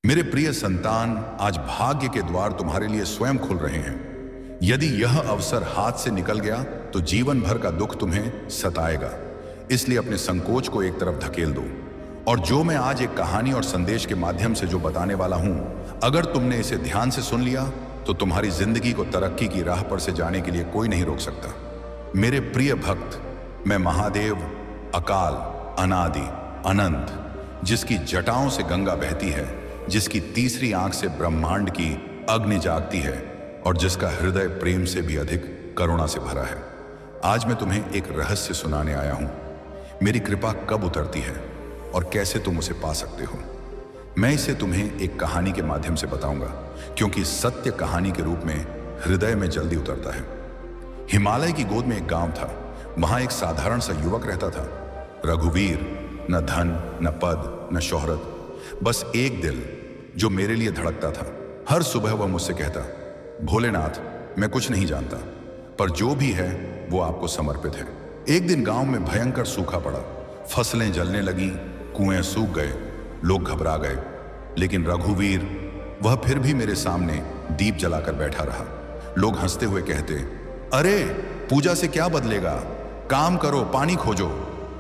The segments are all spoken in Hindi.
मेरे प्रिय संतान, आज भाग्य के द्वार तुम्हारे लिए स्वयं खुल रहे हैं। यदि यह अवसर हाथ से निकल गया तो जीवन भर का दुख तुम्हें सताएगा। इसलिए अपने संकोच को एक तरफ धकेल दो और जो मैं आज एक कहानी और संदेश के माध्यम से जो बताने वाला हूं, अगर तुमने इसे ध्यान से सुन लिया तो तुम्हारी जिंदगी को तरक्की की राह पर से जाने के लिए कोई नहीं रोक सकता। मेरे प्रिय भक्त, मैं महादेव, अकाल, अनादि, अनंत, जिसकी जटाओं से गंगा बहती है, जिसकी तीसरी आंख से ब्रह्मांड की अग्नि जागती है और जिसका हृदय प्रेम से भी अधिक करुणा से भरा है, आज मैं तुम्हें एक रहस्य सुनाने आया हूं। मेरी कृपा कब उतरती है और कैसे तुम उसे पा सकते हो, मैं इसे तुम्हें एक कहानी के माध्यम से बताऊंगा, क्योंकि सत्य कहानी के रूप में हृदय में जल्दी उतरता है। हिमालय की गोद में एक गांव था। वहां एक साधारण सा युवक रहता था, रघुवीर। न धन, न पद, न शोहरत, बस एक दिल जो मेरे लिए धड़कता था। हर सुबह वह मुझसे कहता, भोलेनाथ, मैं कुछ नहीं जानता, पर जो भी है वो आपको समर्पित है। एक दिन गांव में भयंकर सूखा पड़ा, फसलें जलने लगीं, कुएं सूख गए, लोग घबरा गए, लेकिन रघुवीर, वह फिर भी मेरे सामने दीप जलाकर बैठा रहा। लोग हंसते हुए कहते, अरे पूजा से क्या बदलेगा, काम करो, पानी खोजो।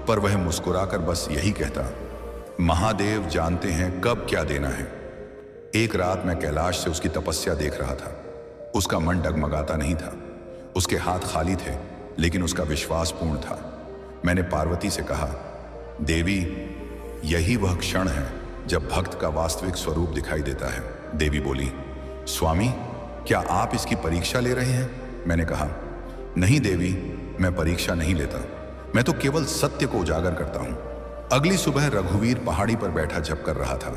पर वह मुस्कुराकर बस यही कहता, महादेव जानते हैं कब क्या देना है। एक रात मैं कैलाश से उसकी तपस्या देख रहा था। उसका मन डगमगाता नहीं था, उसके हाथ खाली थे, लेकिन उसका विश्वास पूर्ण था। मैंने पार्वती से कहा, देवी, यही वह क्षण है जब भक्त का वास्तविक स्वरूप दिखाई देता है। देवी बोली, स्वामी, क्या आप इसकी परीक्षा ले रहे हैं? मैंने कहा, नहीं देवी, मैं परीक्षा नहीं लेता, मैं तो केवल सत्य को उजागर करता हूं। अगली सुबह रघुवीर पहाड़ी पर बैठा जप कर रहा था।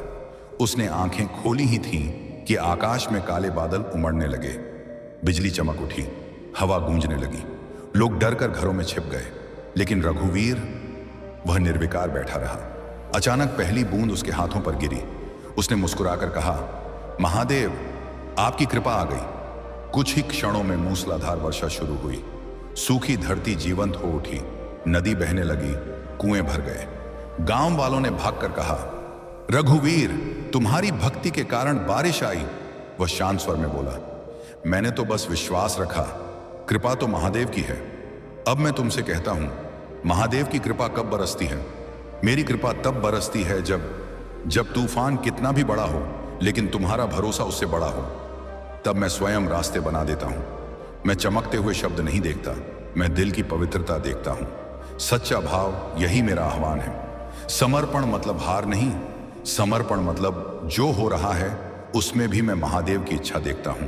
उसने आंखें खोली ही थीं कि आकाश में काले बादल उमड़ने लगे, बिजली चमक उठी, हवा गूंजने लगी, लोग डर कर घरों में छिप गए, लेकिन रघुवीर, वह निर्विकार बैठा रहा। अचानक पहली बूंद उसके हाथों पर गिरी। उसने मुस्कुराकर कहा, महादेव, आपकी कृपा आ गई। कुछ ही क्षणों में मूसलाधार वर्षा शुरू हुई। सूखी धरती जीवंत हो उठी, नदी बहने लगी, कुएं भर गए। गांव वालों ने भागकर कहा, रघुवीर, तुम्हारी भक्ति के कारण बारिश आई। वह शांत स्वर में बोला, मैंने तो बस विश्वास रखा, कृपा तो महादेव की है। अब मैं तुमसे कहता हूं, महादेव की कृपा कब बरसती है? मेरी कृपा तब बरसती है जब तूफान कितना भी बड़ा हो, लेकिन तुम्हारा भरोसा उससे बड़ा हो। तब मैं स्वयं रास्ते बना देता हूं। मैं चमकते हुए शब्द नहीं देखता, मैं दिल की पवित्रता देखता हूं। सच्चा भाव, यही मेरा आह्वान है। समर्पण मतलब हार नहीं, समर्पण मतलब जो हो रहा है उसमें भी मैं महादेव की इच्छा देखता हूं।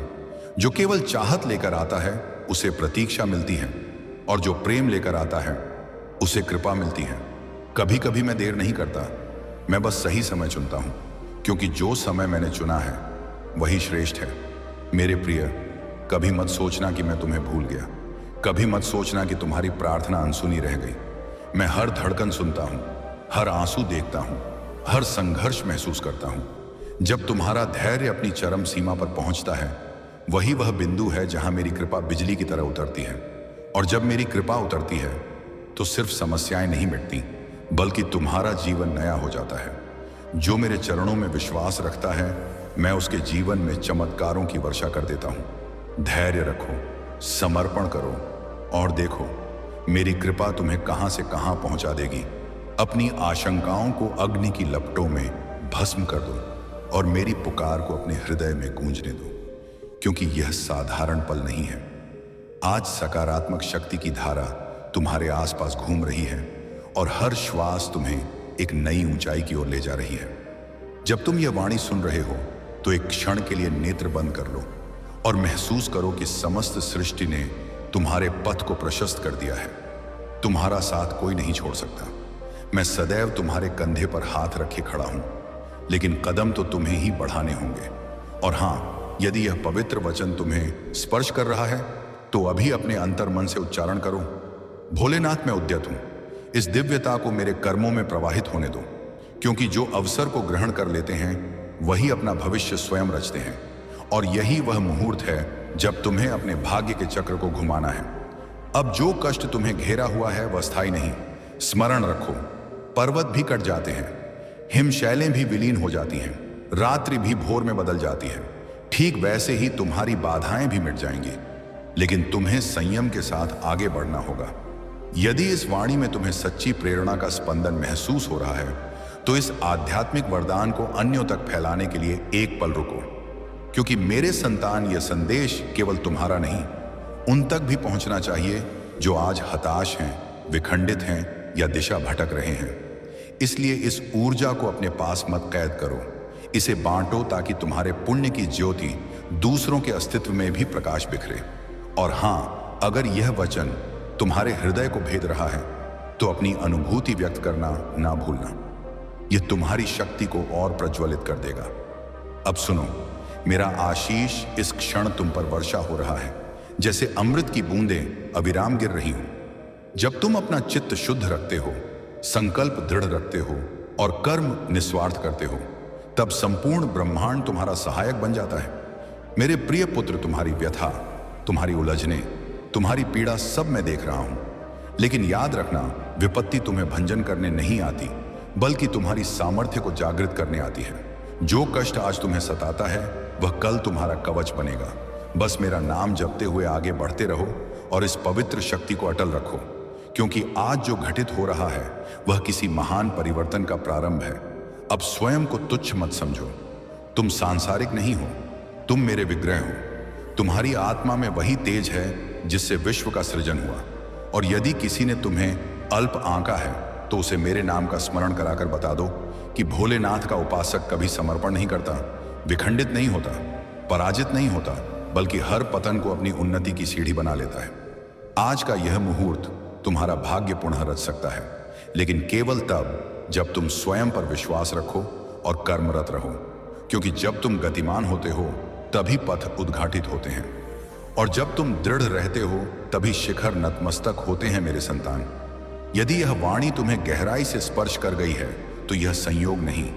जो केवल चाहत लेकर आता है उसे प्रतीक्षा मिलती है, और जो प्रेम लेकर आता है उसे कृपा मिलती है। कभी कभी मैं देर नहीं करता, मैं बस सही समय चुनता हूं, क्योंकि जो समय मैंने चुना है वही श्रेष्ठ है। मेरे प्रिय, कभी मत सोचना कि मैं तुम्हें भूल गया, कभी मत सोचना कि तुम्हारी प्रार्थना अनसुनी रह गई। मैं हर धड़कन सुनता हूं, हर आंसू देखता हूं, हर संघर्ष महसूस करता हूं। जब तुम्हारा धैर्य अपनी चरम सीमा पर पहुंचता है, वही वह बिंदु है जहां मेरी कृपा बिजली की तरह उतरती है। और जब मेरी कृपा उतरती है तो सिर्फ समस्याएं नहीं मिटती, बल्कि तुम्हारा जीवन नया हो जाता है। जो मेरे चरणों में विश्वास रखता है, मैं उसके जीवन में चमत्कारों की वर्षा कर देता हूं। धैर्य रखो, समर्पण करो, और देखो मेरी कृपा तुम्हें कहां से कहां पहुंचा देगी। अपनी आशंकाओं को अग्नि की लपटों में भस्म कर दो और मेरी पुकार को अपने हृदय में गूंजने दो, क्योंकि यह साधारण पल नहीं है। आज सकारात्मक शक्ति की धारा तुम्हारे आसपास घूम रही है और हर श्वास तुम्हें एक नई ऊंचाई की ओर ले जा रही है। जब तुम यह वाणी सुन रहे हो तो एक क्षण के लिए नेत्र बंद कर लो और महसूस करो कि समस्त सृष्टि ने तुम्हारे पथ को प्रशस्त कर दिया है। तुम्हारा साथ कोई नहीं छोड़ सकता। मैं सदैव तुम्हारे कंधे पर हाथ रखे खड़ा हूं, लेकिन कदम तो तुम्हें ही बढ़ाने होंगे। और हां, यदि यह पवित्र वचन तुम्हें स्पर्श कर रहा है तो अभी अपने अंतर मन से उच्चारण करो, भोलेनाथ, मैं उद्यत हूं। इस दिव्यता को मेरे कर्मों में प्रवाहित होने दो, क्योंकि जो अवसर को ग्रहण कर लेते हैं वही अपना भविष्य स्वयं रचते हैं। और यही वह मुहूर्त है जब तुम्हें अपने भाग्य के चक्र को घुमाना है। अब जो कष्ट तुम्हें घेरा हुआ है वह स्थायी नहीं। स्मरण रखो, पर्वत भी कट जाते हैं, हिमशैलें भी विलीन हो जाती हैं, रात्रि भी भोर में बदल जाती है, ठीक वैसे ही तुम्हारी बाधाएं भी मिट जाएंगी। लेकिन तुम्हें संयम के साथ आगे बढ़ना होगा। यदि इस वाणी में तुम्हें सच्ची प्रेरणा का स्पंदन महसूस हो रहा है, तो इस आध्यात्मिक वरदान को अन्यों तक फैलाने के लिए एक पल रुको, क्योंकि मेरे संतान, यह संदेश केवल तुम्हारा नहीं, उन तक भी पहुंचना चाहिए जो आज हताश हैं, विखंडित हैं या दिशा भटक रहे हैं। इसलिए इस ऊर्जा को अपने पास मत कैद करो, इसे बांटो ताकि तुम्हारे पुण्य की ज्योति दूसरों के अस्तित्व में भी प्रकाश बिखरे। और हां, अगर यह वचन तुम्हारे हृदय को भेद रहा है तो अपनी अनुभूति व्यक्त करना ना भूलना। यह तुम्हारी शक्ति को और प्रज्वलित कर देगा। अब सुनो, मेरा आशीष इस क्षण तुम पर वर्षा हो रहा है, जैसे अमृत की बूंदें अविराम गिर रही हों। जब तुम अपना चित्त शुद्ध रखते हो, संकल्प दृढ़ रखते हो और कर्म निस्वार्थ करते हो, तब संपूर्ण ब्रह्मांड तुम्हारा सहायक बन जाता है। मेरे प्रिय पुत्र, तुम्हारी व्यथा, तुम्हारी उलझने, तुम्हारी पीड़ा सब मैं देख रहा हूं। लेकिन याद रखना, विपत्ति तुम्हें भंजन करने नहीं आती, बल्कि तुम्हारी सामर्थ्य को जागृत करने आती है। जो कष्ट आज तुम्हें सताता है, वह कल तुम्हारा कवच बनेगा। बस मेरा नाम जपते हुए आगे बढ़ते रहो और इस पवित्र शक्ति को अटल रखो, क्योंकि आज जो घटित हो रहा है वह किसी महान परिवर्तन का प्रारंभ है। अब स्वयं को तुच्छ मत समझो। तुम सांसारिक नहीं हो, तुम मेरे विग्रह हो। तुम्हारी आत्मा में वही तेज है जिससे विश्व का सृजन हुआ। और यदि किसी ने तुम्हें अल्प आंका है, तो उसे मेरे नाम का स्मरण कराकर बता दो कि भोलेनाथ का उपासक कभी समर्पण नहीं करता, विखंडित नहीं होता, पराजित नहीं होता, बल्कि हर पतन को अपनी उन्नति की सीढ़ी बना लेता है। आज का यह मुहूर्त तुम्हारा भाग्य पुनः रच सकता है, लेकिन केवल तब जब तुम स्वयं पर विश्वास रखो और कर्मरत रहो, क्योंकि जब तुम गतिमान होते हो तभी पथ उद्घाटित होते हैं, और जब तुम दृढ़ रहते हो तभी शिखर नतमस्तक होते हैं। मेरे संतान, यदि यह वाणी तुम्हें गहराई से स्पर्श कर गई है तो यह संयोग नहीं,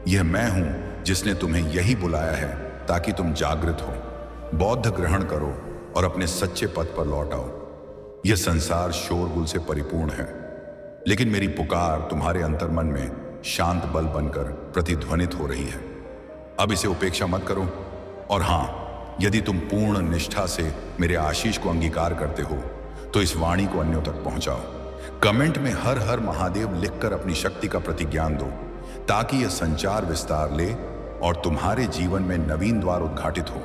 यह मैं हूं जिसने तुम्हें यही बुलाया है ताकि तुम जागृत हो, बौद्ध ग्रहण करो और अपने सच्चे पथ पर लौट आओ। यह संसार शोरगुल से परिपूर्ण है, लेकिन मेरी पुकार तुम्हारे अंतर्मन में शांत बल बनकर प्रतिध्वनित हो रही है। अब इसे उपेक्षा मत करो। और हां, यदि तुम पूर्ण निष्ठा से मेरे आशीष को अंगीकार करते हो तो इस वाणी को अन्यों तक पहुंचाओ। कमेंट में हर हर महादेव लिखकर अपनी शक्ति का प्रतिज्ञान दो, ताकि यह संचार विस्तार ले और तुम्हारे जीवन में नवीन द्वार उद्घाटित हो।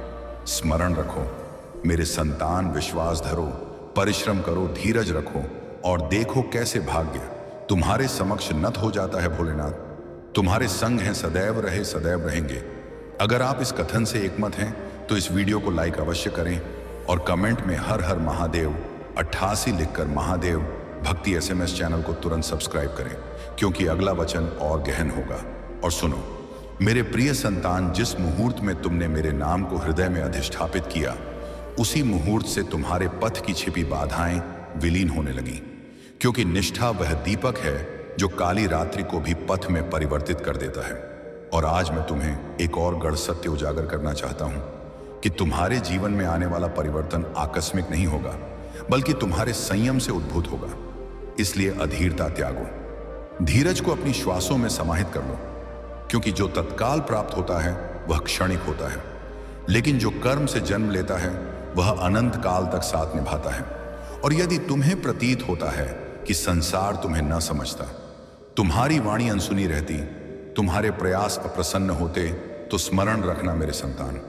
स्मरण रखो मेरे संतान, विश्वास धरो, परिश्रम करो, धीरज रखो और देखो कैसे भाग्य तुम्हारे समक्ष नत हो जाता है। भोलेनाथ तुम्हारे संग हैं, सदैव रहे, सदैव रहेंगे। अगर आप इस कथन से एकमत हैं तो इस वीडियो को लाइक अवश्य करें और कमेंट में हर हर महादेव 88 लिखकर महादेव भक्ति SMS चैनल को तुरंत सब्सक्राइब करें, क्योंकि अगला वचन और गहन होगा। और सुनो मेरे प्रिय संतान, जिस मुहूर्त में तुमने मेरे नाम को हृदय में अधिष्ठापित किया, उसी मुहूर्त से तुम्हारे पथ की छिपी बाधाएं विलीन होने लगी, क्योंकि निष्ठा वह दीपक है जो काली रात्रि को भी पथ में परिवर्तित कर देता है। और आज मैं तुम्हें एक और गढ़ सत्य उजागर करना चाहता हूं कि तुम्हारे जीवन में आने वाला परिवर्तन आकस्मिक नहीं होगा, बल्कि तुम्हारे संयम से उद्भूत होगा। इसलिए अधीरता त्यागो, धीरज को अपनी श्वासों में समाहित कर लो, क्योंकि जो तत्काल प्राप्त होता है वह क्षणिक होता है, लेकिन जो कर्म से जन्म लेता है वह अनंत काल तक साथ निभाता है। और यदि तुम्हें प्रतीत होता है कि संसार तुम्हें न समझता, तुम्हारी वाणी अनसुनी रहती, तुम्हारे प्रयास अप्रसन्न होते, तो स्मरण रखना मेरे संतान,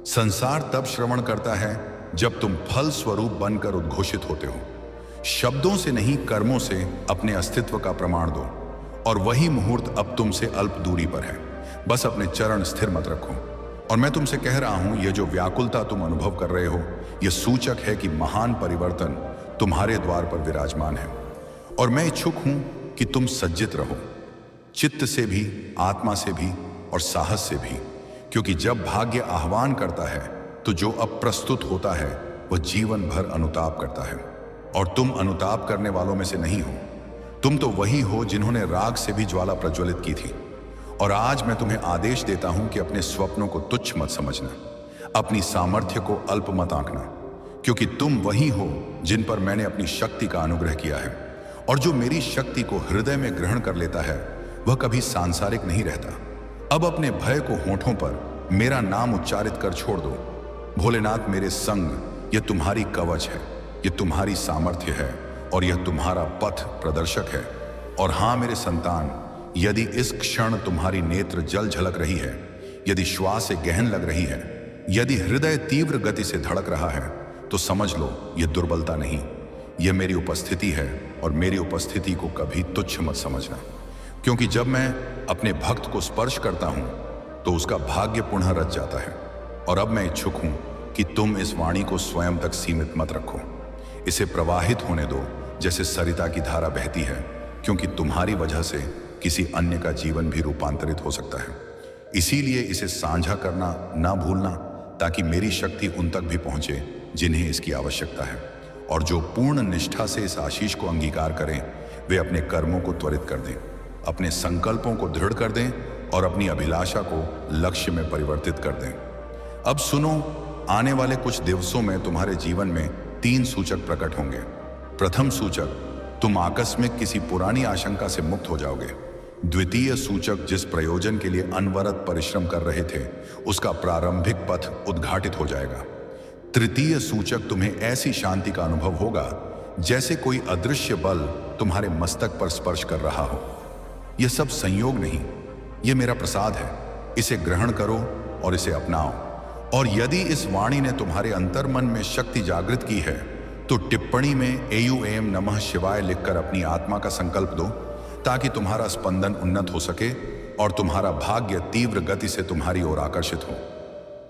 संसार तब श्रवण करता है जब तुम फल स्वरूप बनकर उद्घोषित होते हो। शब्दों से नहीं, कर्मों से अपने अस्तित्व का प्रमाण दो। और वही मुहूर्त अब तुमसे अल्प दूरी पर है, बस अपने चरण स्थिर मत रखो। और मैं तुमसे कह रहा हूं, यह जो व्याकुलता तुम अनुभव कर रहे हो, यह सूचक है कि महान परिवर्तन तुम्हारे द्वार पर विराजमान है। और मैं इच्छुक हूं कि तुम सज्जित रहो, चित्त से भी, आत्मा से भी और साहस से भी, क्योंकि जब भाग्य आह्वान करता है तो जो अप्रस्तुत होता है वह जीवन भर अनुताप करता है। और तुम अनुताप करने वालों में से नहीं हो, तुम तो वही हो जिन्होंने राग से भी ज्वाला प्रज्वलित की थी। और आज मैं तुम्हें आदेश देता हूं कि अपने स्वप्नों को तुच्छ मत समझना, अपनी सामर्थ्य को अल्प मत आंकना, क्योंकि तुम वही हो जिन पर मैंने अपनी शक्ति का अनुग्रह किया है। और जो मेरी शक्ति को हृदय में ग्रहण कर लेता है वह कभी सांसारिक नहीं रहता, अब अपने भय को होठों पर मेरा नाम उच्चारित कर छोड़ दो। भोलेनाथ मेरे संग, यह तुम्हारी कवच है, यह तुम्हारी सामर्थ्य है और यह तुम्हारा पथ प्रदर्शक है। और हां मेरे संतान, यदि इस क्षण तुम्हारी नेत्र जल झलक रही है, यदि श्वास गहन लग रही है, यदि हृदय तीव्र गति से धड़क रहा है, तो समझ लो यह दुर्बलता नहीं, यह मेरी उपस्थिति है। और मेरी उपस्थिति को कभी तुच्छ मत समझना, क्योंकि जब मैं अपने भक्त को स्पर्श करता हूं तो उसका भाग्य पुनः रच जाता है। और अब मैं इच्छुक हूं कि तुम इस वाणी को स्वयं तक सीमित मत रखो, इसे प्रवाहित होने दो जैसे सरिता की धारा बहती है, क्योंकि तुम्हारी वजह से किसी अन्य का जीवन भी रूपांतरित हो सकता है। इसीलिए इसे साझा करना ना भूलना, ताकि मेरी शक्ति उन तक भी पहुंचे जिन्हें इसकी आवश्यकता है। और जो पूर्ण निष्ठा से इस आशीष को अंगीकार करें, वे अपने कर्मों को त्वरित कर दें, अपने संकल्पों को दृढ़ कर दें और अपनी अभिलाषा को लक्ष्य में परिवर्तित कर दें। अब सुनो, आने वाले कुछ दिवसों में तुम्हारे जीवन में 3 सूचक प्रकट होंगे। प्रथम सूचक, तुम आकस्मिक किसी पुरानी आशंका से मुक्त हो जाओगे। द्वितीय सूचक, जिस प्रयोजन के लिए अनवरत परिश्रम कर रहे थे, उसका प्रारंभिक पथ उद्घाटित हो जाएगा। तृतीय सूचक, तुम्हें ऐसी शांति का अनुभव होगा जैसे कोई अदृश्य बल तुम्हारे मस्तक पर स्पर्श कर रहा हो। यह सब संयोग नहीं, यह मेरा प्रसाद है। इसे ग्रहण करो और इसे अपनाओ। और यदि इस वाणी ने तुम्हारे अंतर्मन में शक्ति जागृत की है, तो टिप्पणी में एयूएम नमः शिवाय लिखकर अपनी आत्मा का संकल्प दो, ताकि तुम्हारा स्पंदन उन्नत हो सके और तुम्हारा भाग्य तीव्र गति से तुम्हारी ओर आकर्षित हो।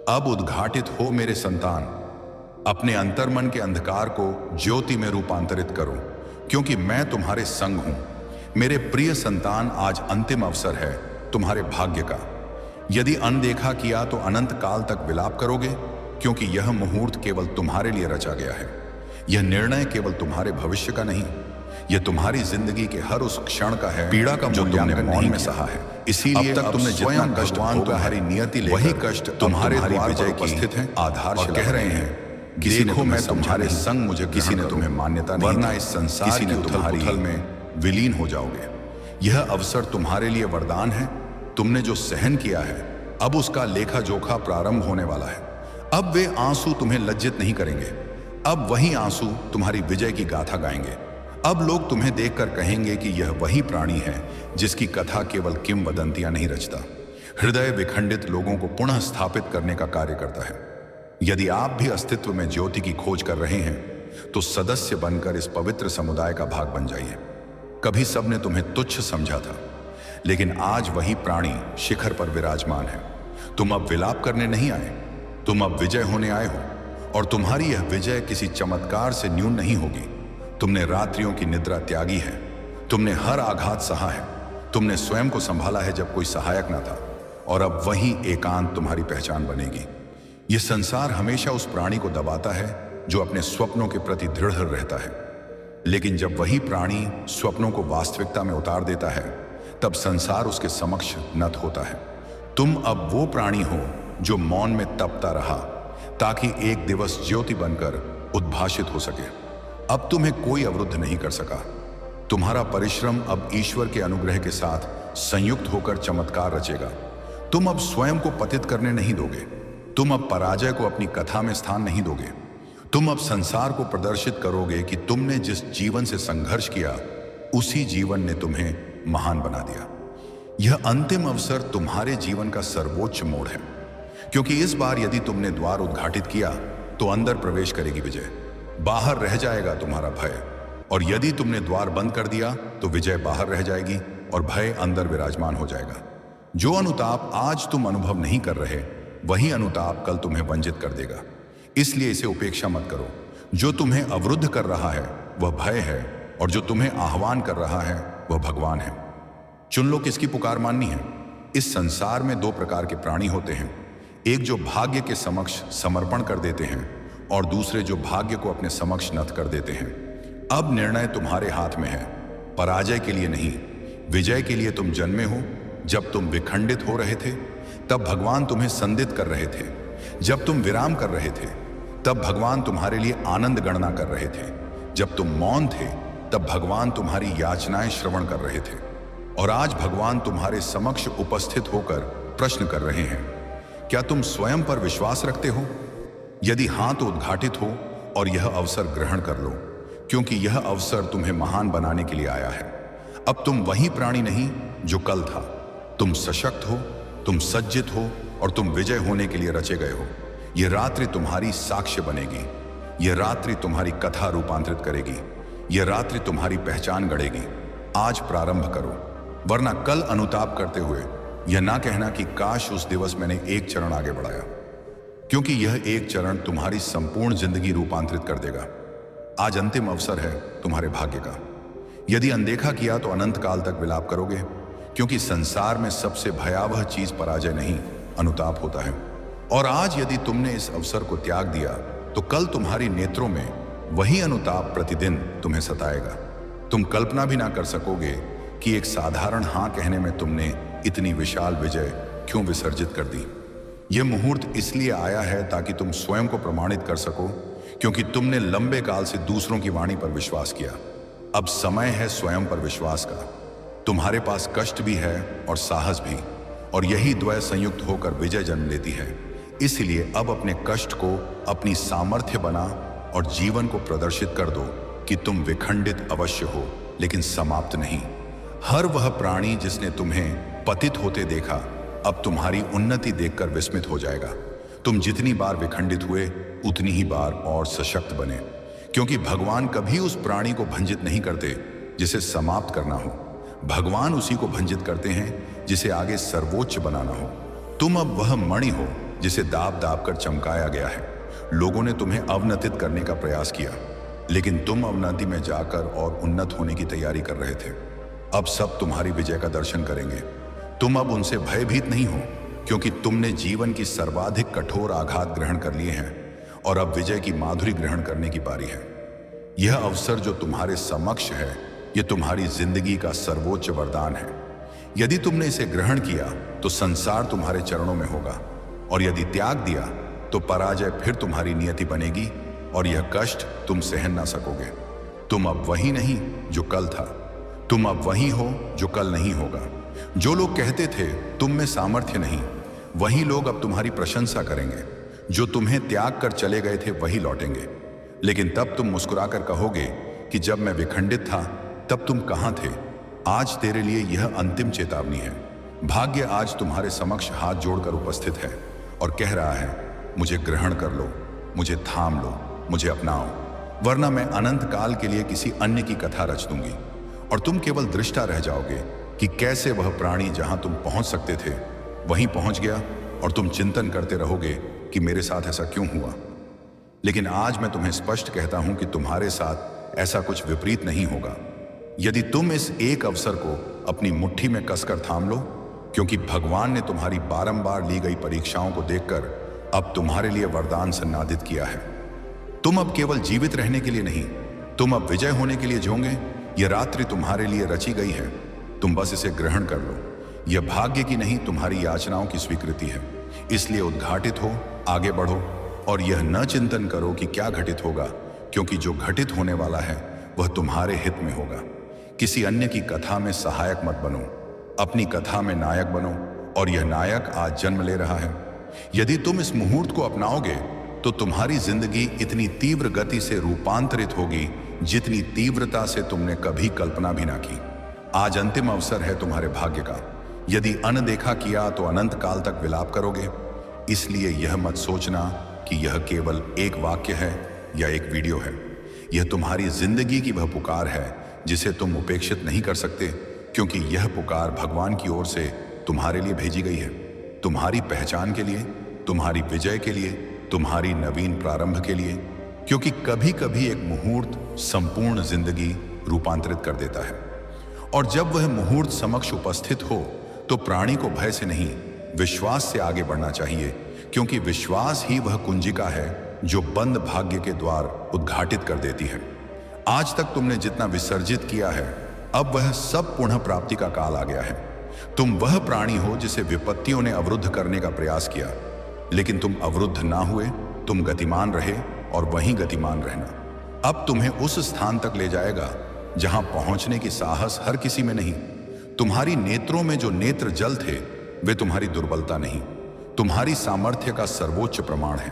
अब उद्घाटित हो मेरे संतान, अपने अंतर्मन के अंधकार को ज्योति में रूपांतरित करो, क्योंकि मैं तुम्हारे संग हूं। मेरे प्रिय संतान, आज अंतिम अवसर है तुम्हारे भाग्य का। यदि अनदेखा किया तो अनंत काल तक विलाप करोगे, क्योंकि यह मुहूर्त केवल तुम्हारे लिए रचा गया है। यह निर्णय केवल तुम्हारे भविष्य का नहीं, यह तुम्हारी जिंदगी के हर उस क्षण का है, पीड़ा का जो तुमने मौन में सहा है। इसीलिए अब तक तुमने जितना कष्ट तुम्हारी नियति लेकर, वही कष्ट तुम्हारे विजय की उपस्थित है, आधार और कह रहे हैं, देखो मैं तुम्हारे संग, मुझे किसी ने तुम्हें मान्यता नहीं, वरना इस संसार की उथल-पुथल में विलीन हो जाओगे। यह अवसर तुम्हारे लिए वरदान है। तुमने जो सहन किया है, अब उसका लेखा जोखा प्रारंभ होने वाला है। अब वे आंसू तुम्हें लज्जित नहीं करेंगे, अब वही आंसू तुम्हारी विजय की गाथा गाएंगे। अब लोग तुम्हें देखकर कहेंगे कि यह वही प्राणी है जिसकी कथा केवल किंवदंतियां नहीं रचता, हृदय विखंडित लोगों को पुनः स्थापित करने का कार्य करता है। यदि आप भी अस्तित्व में ज्योति की खोज कर रहे हैं, तो सदस्य बनकर इस पवित्र समुदाय का भाग बन जाइए। कभी सबने तुम्हें तुच्छ समझा था, लेकिन आज वही प्राणी शिखर पर विराजमान है। तुम अब विलाप करने नहीं आए, तुम अब विजय होने आए हो। और तुम्हारी यह विजय किसी चमत्कार से न्यून नहीं होगी। तुमने रात्रियों की निद्रा त्यागी है, तुमने हर आघात सहा है, तुमने स्वयं को संभाला है जब कोई सहायक ना था। और अब वही एकांत तुम्हारी पहचान बनेगी। यह संसार हमेशा उस प्राणी को दबाता है जो अपने स्वप्नों के प्रति दृढ़ रहता है, लेकिन जब वही प्राणी स्वप्नों को वास्तविकता में उतार देता है, तब संसार उसके समक्ष नत होता है। तुम अब वो प्राणी हो जो मौन में तपता रहा, ताकि एक दिवस ज्योति बनकर उद्भाषित हो सके। अब तुम्हें कोई अवरुद्ध नहीं कर सका। तुम्हारा परिश्रम अब ईश्वर के अनुग्रह के साथ संयुक्त होकर चमत्कार रचेगा। तुम अब स्वयं को पतित करने नहीं दोगे, तुम अब पराजय को अपनी कथा में स्थान नहीं दोगे। तुम अब संसार को प्रदर्शित करोगे कि तुमने जिस जीवन से संघर्ष किया, उसी जीवन ने तुम्हें महान बना दिया। यह अंतिम अवसर तुम्हारे जीवन का सर्वोच्च मोड़ है, क्योंकि इस बार यदि तुमने द्वार उद्घाटित किया तो अंदर प्रवेश करेगी विजय, बाहर रह जाएगा तुम्हारा भय। और यदि तुमने द्वार बंद कर दिया तो विजय बाहर रह जाएगी और भय अंदर विराजमान हो जाएगा। जो अनुताप आज तुम अनुभव नहीं कर रहे, वही अनुताप कल तुम्हें वंचित कर देगा। इसलिए इसे उपेक्षा मत करो। जो तुम्हें अवरुद्ध कर रहा है वह भय है, और जो तुम्हें आह्वान कर रहा है वह भगवान है। चुन लो किसकी पुकार माननी है। इस संसार में 2 प्रकार के प्राणी होते हैं, एक जो भाग्य के समक्ष समर्पण कर देते हैं और दूसरे जो भाग्य को अपने समक्ष नत कर देते हैं। अब निर्णय तुम्हारे हाथ में है, पराजय के लिए नहीं, विजय के लिए तुम जन्मे हो। जब तुम विखंडित हो रहे थे तब भगवान तुम्हें संदित कर रहे थे, जब तुम विराम कर रहे थे तब भगवान तुम्हारे लिए आनंद गणना कर रहे थे, जब तुम मौन थे तब भगवान तुम्हारी याचनाएं श्रवण कर रहे थे, और आज भगवान तुम्हारे समक्ष उपस्थित होकर प्रश्न कर रहे हैं। क्या तुम स्वयं पर विश्वास रखते हो? यदि हां तो उद्घाटित हो और यह अवसर ग्रहण कर लो, क्योंकि यह अवसर तुम्हें महान बनाने के लिए आया है। अब तुम वही प्राणी नहीं जो कल था। तुम सशक्त हो, तुम सज्जित हो और तुम विजय होने के लिए रचे गए हो। यह रात्रि तुम्हारी साक्ष्य बनेगी। यह रात्रि तुम्हारी कथा रूपांतरित करेगी। यह रात्रि तुम्हारी पहचान गढ़ेगी। आज प्रारंभ करो, वरना कल अनुताप करते हुए यह ना कहना कि काश उस दिवस मैंने एक चरण आगे बढ़ाया, क्योंकि यह एक चरण तुम्हारी संपूर्ण जिंदगी रूपांतरित कर देगा। आज अंतिम अवसर है तुम्हारे भाग्य का। यदि अनदेखा किया तो अनंत काल तक विलाप करोगे, क्योंकि संसार में सबसे भयावह चीज पराजय नहीं, अनुताप होता है। और आज यदि तुमने इस अवसर को त्याग दिया तो कल तुम्हारी नेत्रों में वही अनुताप प्रतिदिन तुम्हें सताएगा। तुम कल्पना भी ना कर सकोगे कि एक साधारण हां कहने में तुमने इतनी विशाल विजय क्यों विसर्जित कर दी। यह मुहूर्त इसलिए आया है ताकि तुम स्वयं को प्रमाणित कर सको, क्योंकि तुमने लंबे काल से दूसरों की वाणी पर विश्वास किया। अब समय है स्वयं पर विश्वास का। तुम्हारे पास कष्ट भी है और साहस भी, और यही द्वय संयुक्त होकर विजय जन्म लेती है। इसलिए अब अपने कष्ट को अपनी सामर्थ्य बना और जीवन को प्रदर्शित कर दो कि तुम विखंडित अवश्य हो, लेकिन समाप्त नहीं। हर वह प्राणी जिसने तुम्हें पतित होते देखा अब तुम्हारी उन्नति देखकर विस्मित हो जाएगा। तुम जितनी बार विखंडित हुए उतनी ही बार और सशक्त बने, क्योंकि भगवान कभी उस प्राणी को भंजित नहीं करते जिसे समाप्त करना हो। भगवान उसी को भंजित करते हैं जिसे आगे सर्वोच्च बनाना हो। तुम अब वह मणि हो जिसे दाब दाब कर चमकाया गया है। लोगों ने तुम्हें अवनतित करने का प्रयास किया, लेकिन तुम अवनति में जाकर और उन्नत होने की तैयारी कर रहे थे। अब सब तुम्हारी विजय का दर्शन करेंगे। तुम अब उनसे भयभीत नहीं हो, क्योंकि तुमने जीवन की सर्वाधिक कठोर आघात ग्रहण कर लिए हैं और अब विजय की माधुरी ग्रहण करने की बारी है। यह अवसर जो तुम्हारे समक्ष है, यह तुम्हारी जिंदगी का सर्वोच्च वरदान है। यदि तुमने इसे ग्रहण किया तो संसार तुम्हारे चरणों में होगा, और यदि त्याग दिया तो पराजय फिर तुम्हारी नियति बनेगी और यह कष्ट तुम सहन ना सकोगे। तुम अब वही नहीं जो कल था। तुम अब वही हो जो कल नहीं होगा। जो लोग कहते थे तुम में सामर्थ्य नहीं, वही लोग अब तुम्हारी प्रशंसा करेंगे। जो तुम्हें त्याग कर चले गए थे वही लौटेंगे, लेकिन तब तुम मुस्कुराकर कहोगे कि जब मैं विखंडित था तब तुम कहां थे। आज तेरे लिए यह अंतिम चेतावनी है। भाग्य आज तुम्हारे समक्ष हाथ जोड़कर उपस्थित है और कह रहा है, मुझे ग्रहण कर लो, मुझे थाम लो, मुझे अपनाओ, वरना मैं अनंत काल के लिए किसी अन्य की कथा रच दूंगी और तुम केवल दृष्टा रह जाओगे कि कैसे वह प्राणी जहां तुम पहुंच सकते थे वहीं पहुंच गया, और तुम चिंतन करते रहोगे कि मेरे साथ ऐसा क्यों हुआ। लेकिन आज मैं तुम्हें स्पष्ट कहता हूं कि तुम्हारे साथ ऐसा कुछ विपरीत नहीं होगा, यदि तुम इस एक अवसर को अपनी मुट्ठी में कसकर थाम लो, क्योंकि भगवान ने तुम्हारी बारंबार ली गई परीक्षाओं को देखकर अब तुम्हारे लिए वरदान सन्नादित किया है। तुम अब केवल जीवित रहने के लिए नहीं, तुम अब विजय होने के लिए जीओगे। यह रात्रि तुम्हारे लिए रची गई है, तुम बस इसे ग्रहण कर लो। यह भाग्य की नहीं, तुम्हारी याचनाओं की स्वीकृति है। इसलिए उद्घाटित हो, आगे बढ़ो और यह न चिंतन करो कि क्या घटित होगा, क्योंकि जो घटित होने वाला है वह तुम्हारे हित में होगा। किसी अन्य की कथा में सहायक मत बनो, अपनी कथा में नायक बनो, और यह नायक आज जन्म ले रहा है। यदि तुम इस मुहूर्त को अपनाओगे तो तुम्हारी जिंदगी इतनी तीव्र गति से रूपांतरित होगी जितनी तीव्रता से तुमने कभी कल्पना भी ना की। आज अंतिम अवसर है तुम्हारे भाग्य का। यदि अनदेखा किया तो अनंत काल तक विलाप करोगे। इसलिए यह मत सोचना कि यह केवल एक वाक्य है या एक वीडियो है। यह तुम्हारी जिंदगी की वह पुकार है जिसे तुम उपेक्षित नहीं कर सकते, क्योंकि यह पुकार भगवान की ओर से तुम्हारे लिए भेजी गई है। तुम्हारी पहचान के लिए, तुम्हारी विजय के लिए, तुम्हारी नवीन प्रारंभ के लिए, क्योंकि कभी कभी एक मुहूर्त संपूर्ण जिंदगी रूपांतरित कर देता है। और जब वह मुहूर्त समक्ष उपस्थित हो तो प्राणी को भय से नहीं, विश्वास से आगे बढ़ना चाहिए, क्योंकि विश्वास ही वह कुंजिका है जो बंद भाग्य के द्वार उद्घाटित कर देती है। आज तक तुमने जितना विसर्जित किया है, अब वह सब पुनः प्राप्ति का काल आ गया है। तुम वह प्राणी हो जिसे विपत्तियों ने अवरुद्ध करने का प्रयास किया, लेकिन तुम अवरुद्ध ना हुए, तुम गतिमान रहे और वहीं गतिमान रहना अब तुम्हें उस स्थान तक ले जाएगा जहां पहुंचने की साहस हर किसी में नहीं। तुम्हारी नेत्रों में जो नेत्र जल थे वे तुम्हारी दुर्बलता नहीं, तुम्हारी सामर्थ्य का सर्वोच्च प्रमाण है।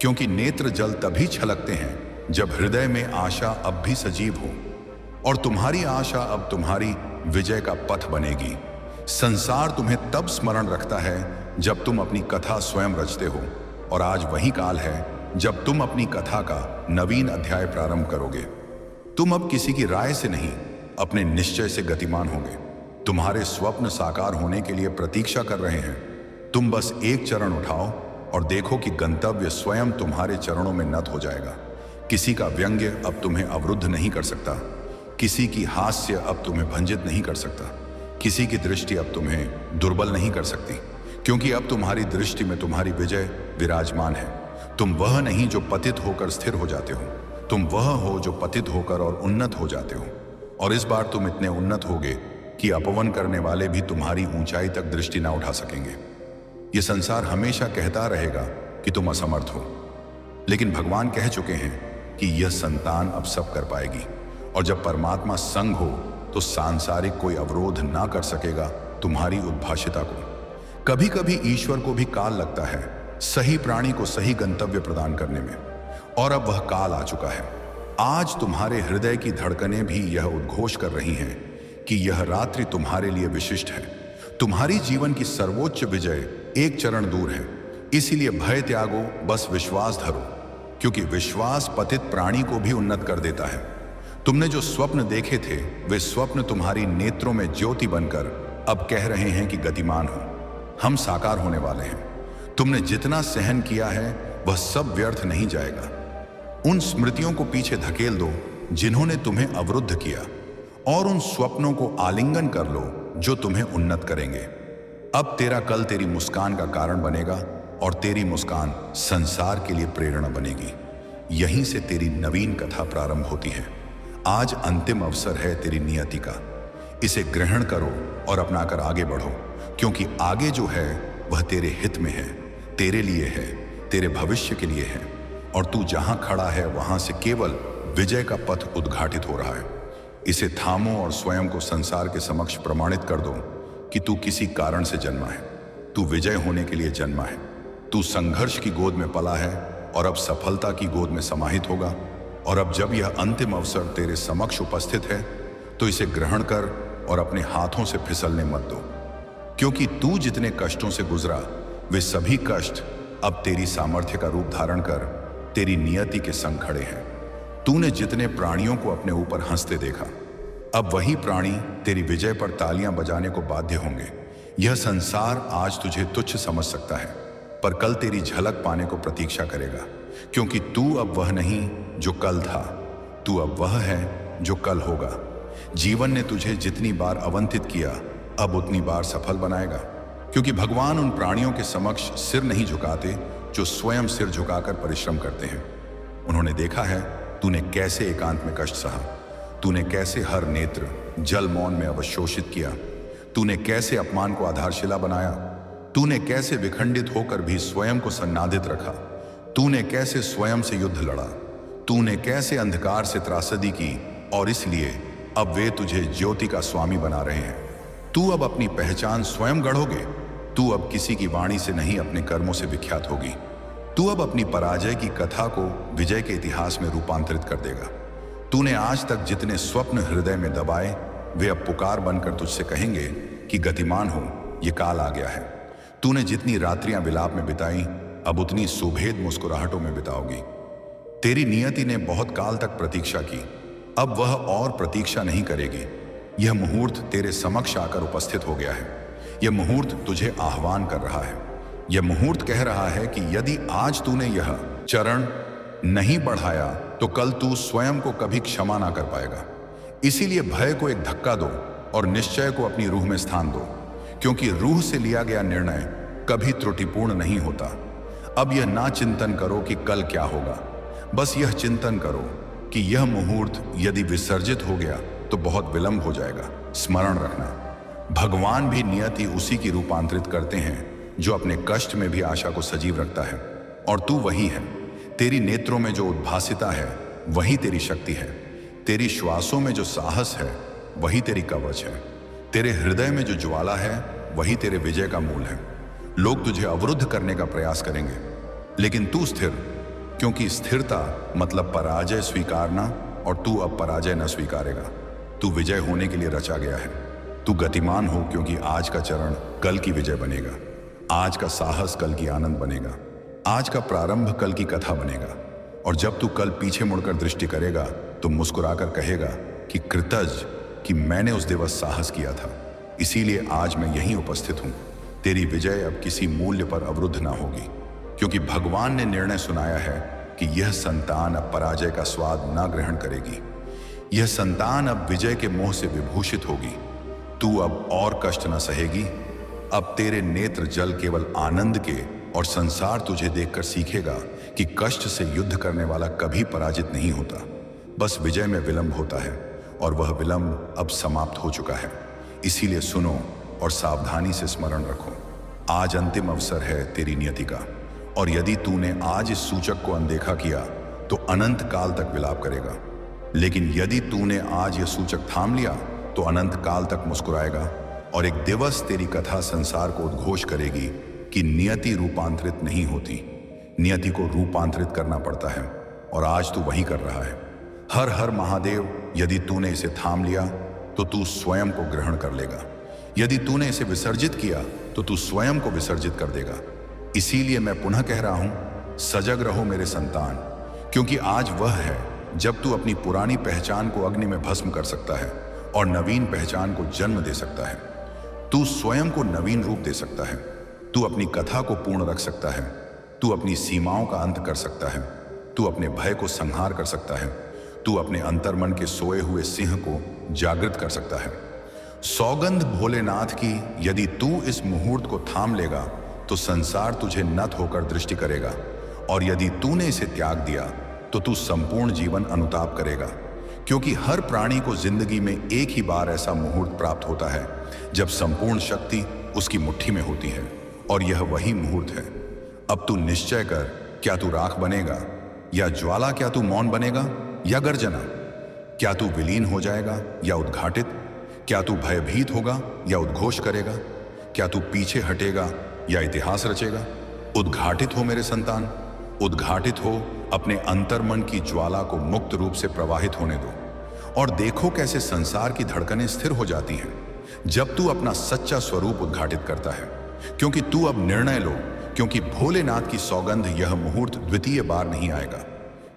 क्योंकि नेत्र जल तभी छलकते हैं जब हृदय में आशा अब भी सजीव हो, और तुम्हारी आशा अब तुम्हारी विजय का पथ बनेगी। संसार तुम्हें तब स्मरण रखता है जब तुम अपनी कथा स्वयं रचते हो, और आज वही काल है जब तुम अपनी कथा का नवीन अध्याय प्रारंभ करोगे। तुम अब किसी की राय से नहीं, अपने निश्चय से गतिमान होगे। तुम्हारे स्वप्न साकार होने के लिए प्रतीक्षा कर रहे हैं। तुम बस एक चरण उठाओ और देखो कि गंतव्य स्वयं तुम्हारे चरणों में नत हो जाएगा। किसी का व्यंग्य अब तुम्हें अवरुद्ध नहीं कर सकता, किसी की हास्य अब तुम्हें भंजित नहीं कर सकता, किसी की दृष्टि अब तुम्हें दुर्बल नहीं कर सकती, क्योंकि अब तुम्हारी दृष्टि में तुम्हारी विजय विराजमान है। तुम वह नहीं जो पतित होकर स्थिर हो जाते हो, तुम वह हो जो पतित होकर और उन्नत हो जाते हो। और इस बार तुम इतने उन्नत होगे कि अपवन करने वाले भी तुम्हारी ऊंचाई तक दृष्टि ना उठा सकेंगे। यह संसार हमेशा कहता रहेगा कि तुम असमर्थ हो, लेकिन भगवान कह चुके हैं कि यह संतान अब सब कर पाएगी। और जब परमात्मा संग हो तो सांसारिक कोई अवरोध ना कर सकेगा तुम्हारी उद्भाषिता को। कभी कभी ईश्वर को भी काल लगता है सही प्राणी को सही गंतव्य प्रदान करने में, और अब वह काल आ चुका है। आज तुम्हारे हृदय की धड़कनें भी यह उद्घोष कर रही हैं कि यह रात्रि तुम्हारे लिए विशिष्ट है। तुम्हारी जीवन की सर्वोच्च विजय एक चरण दूर है। इसीलिए भय त्यागो, बस विश्वास धरो, क्योंकि विश्वास पतित प्राणी को भी उन्नत कर देता है। तुमने जो स्वप्न देखे थे वे स्वप्न तुम्हारी नेत्रों में ज्योति बनकर अब कह रहे हैं कि गतिमान हो, हम साकार होने वाले हैं। तुमने जितना सहन किया है वह सब व्यर्थ नहीं जाएगा। उन स्मृतियों को पीछे धकेल दो जिन्होंने तुम्हें अवरुद्ध किया, और उन स्वप्नों को आलिंगन कर लो जो तुम्हें उन्नत करेंगे। अब तेरा कल तेरी मुस्कान का कारण बनेगा, और तेरी मुस्कान संसार के लिए प्रेरणा बनेगी। यहीं से तेरी नवीन कथा प्रारंभ होती है। आज अंतिम अवसर है तेरी नियति का। इसे ग्रहण करो और अपनाकर आगे बढ़ो, क्योंकि आगे जो है वह तेरे हित में है, तेरे लिए है, तेरे भविष्य के लिए है। और तू जहां खड़ा है वहां से केवल विजय का पथ उद्घाटित हो रहा है। इसे थामो और स्वयं को संसार के समक्ष प्रमाणित कर दो कि तू किसी कारण से जन्मा है। तू विजय होने के लिए जन्मा है। तू संघर्ष की गोद में पला है और अब सफलता की गोद में समाहित होगा। और अब जब यह अंतिम अवसर तेरे समक्ष उपस्थित है तो इसे ग्रहण कर और अपने हाथों से फिसलने मत दो, क्योंकि तू जितने कष्टों से गुजरा वे सभी कष्ट अब तेरी सामर्थ्य का रूप धारण कर तेरी नियति के संग खड़े हैं। तूने जितने प्राणियों को अपने ऊपर हंसते देखा, अब वही प्राणी तेरी विजय पर तालियां बजाने को बाध्य होंगे। यह संसार आज तुझे तुच्छ समझ सकता है, पर कल तेरी झलक पाने को प्रतीक्षा करेगा, क्योंकि तू अब वह नहीं जो कल था, तू अब वह है जो कल होगा। जीवन ने तुझे जितनी बार अवंतित किया अब उतनी बार सफल बनाएगा, क्योंकि भगवान उन प्राणियों के समक्ष सिर नहीं झुकाते जो स्वयं सिर झुकाकर परिश्रम करते हैं। उन्होंने देखा है तूने कैसे एकांत में कष्ट सहा, तूने कैसे हर नेत्र जल मौन में अवशोषित किया, तूने कैसे अपमान को आधारशिला बनाया, तूने कैसे विखंडित होकर भी स्वयं को सन्नादित रखा, तूने कैसे स्वयं से युद्ध लड़ा, तूने कैसे अंधकार से त्रासदी की, और इसलिए अब वे तुझे ज्योति का स्वामी बना रहे हैं। तू अब अपनी पहचान स्वयं गढ़ोगे। तू अब किसी की वाणी से नहीं अपने कर्मों से विख्यात होगी। तू अब अपनी पराजय की कथा को विजय के इतिहास में रूपांतरित कर देगा। तूने आज तक जितने स्वप्न हृदय में दबाए वे अब पुकार बनकर तुझसे कहेंगे कि गतिमान हो, ये काल आ गया है। तूने जितनी रात्रियां विलाप में बिताई अब उतनी सुभेद मुस्कुराहटों में बिताओगी। तेरी नियति ने बहुत काल तक प्रतीक्षा की, अब वह और प्रतीक्षा नहीं करेगी। यह मुहूर्त तेरे समक्ष आकर उपस्थित हो गया है। यह मुहूर्त तुझे आह्वान कर रहा है। यह मुहूर्त कह रहा है कि यदि आज तूने यह चरण नहीं बढ़ाया तो कल तू स्वयं को कभी क्षमा ना कर पाएगा। इसीलिए भय को एक धक्का दो और निश्चय को अपनी रूह में स्थान दो, क्योंकि रूह से लिया गया निर्णय कभी त्रुटिपूर्ण नहीं होता। अब यह ना चिंतन करो कि कल क्या होगा, बस यह चिंतन करो कि यह मुहूर्त यदि विसर्जित हो गया तो बहुत विलंब हो जाएगा। स्मरण रखना, भगवान भी नियति उसी की रूपांतरित करते हैं जो अपने कष्ट में भी आशा को सजीव रखता है, और तू वही है। तेरी नेत्रों में जो उद्भासिता है वही तेरी शक्ति है। तेरी श्वासों में जो साहस है वही तेरी कवच है। तेरे हृदय में जो ज्वाला है वही तेरे विजय का मूल है। लोग तुझे अवरुद्ध करने का प्रयास करेंगे, लेकिन तू स्थिर, क्योंकि स्थिरता मतलब पराजय स्वीकारना, और तू अब पराजय न स्वीकारेगा। तू विजय होने के लिए रचा गया है। तू गतिमान हो, क्योंकि आज का चरण कल की विजय बनेगा। आज का साहस कल की आनंद बनेगा। आज का प्रारंभ कल की कथा बनेगा। और जब तू कल पीछे मुड़कर दृष्टि करेगा तो मुस्कुराकर कहेगा कि कृतज्ञ कि मैंने उस दिवस साहस किया था, इसीलिए आज मैं यहीं उपस्थित हूं। तेरी विजय अब किसी मूल्य पर अवरुद्ध ना होगी, क्योंकि भगवान ने निर्णय सुनाया है कि यह संतान अब पराजय का स्वाद ना ग्रहण करेगी। यह संतान अब विजय के मोह से विभूषित होगी। तू अब और कष्ट न सहेगी। अब तेरे नेत्र जल केवल आनंद के, और संसार तुझे देखकर सीखेगा कि कष्ट से युद्ध करने वाला कभी पराजित नहीं होता, बस विजय में विलंब होता है, और वह विलंब अब समाप्त हो चुका है। इसीलिए सुनो और सावधानी से स्मरण रखो। आज अंतिम अवसर है तेरी नियति का, और यदि तूने आज इस सूचक को अनदेखा किया तो अनंत काल तक विलाप करेगा। लेकिन यदि तूने आज यह सूचक थाम लिया तो अनंत काल तक मुस्कुराएगा, और एक दिवस तेरी कथा संसार को उद्घोष करेगी कि नियति रूपांतरित नहीं होती, नियति को रूपांतरित करना पड़ता है, और आज तू वही कर रहा है। हर हर महादेव। यदि तूने इसे थाम लिया तो तू स्वयं को ग्रहण कर लेगा। यदि तूने इसे विसर्जित किया तो तू स्वयं को विसर्जित कर देगा। इसीलिए मैं पुनः कह रहा हूं, सजग रहो मेरे संतान, क्योंकि आज वह है जब तू अपनी पुरानी पहचान को अग्नि में भस्म कर सकता है और नवीन पहचान को जन्म दे सकता है। तू स्वयं को नवीन रूप दे सकता है। तू अपनी कथा को पूर्ण रख सकता है। तू अपनी सीमाओं का अंत कर सकता है। तू अपने भय को संहार कर सकता है। तू अपने अंतर्मन के सोए हुए सिंह को जागृत कर सकता है। सौगंध भोलेनाथ की, यदि तू इस मुहूर्त को थाम लेगा तो संसार तुझे नत होकर दृष्टि करेगा, और यदि तूने इसे त्याग दिया तो तू संपूर्ण जीवन अनुताप करेगा, क्योंकि हर प्राणी को जिंदगी में एक ही बार ऐसा मुहूर्त प्राप्त होता है जब संपूर्ण शक्ति उसकी मुट्ठी में होती है, और यह वही मुहूर्त है। अब तू निश्चय कर, क्या तू राख बनेगा या ज्वाला? क्या तू मौन बनेगा या गर्जना? क्या तू विलीन हो जाएगा या उद्घाटित? क्या तू भयभीत होगा या उद्घोष करेगा? क्या तू पीछे हटेगा या इतिहास रचेगा? उद्घाटित हो मेरे संतान, उद्घाटित हो। अपने अंतर्मन की ज्वाला को मुक्त रूप से प्रवाहित होने दो, और देखो कैसे संसार की धड़कनें स्थिर हो जाती हैं जब तू अपना सच्चा स्वरूप उद्घाटित करता है। क्योंकि तू अब निर्णय लो, क्योंकि भोलेनाथ की सौगंध यह मुहूर्त द्वितीय बार नहीं आएगा।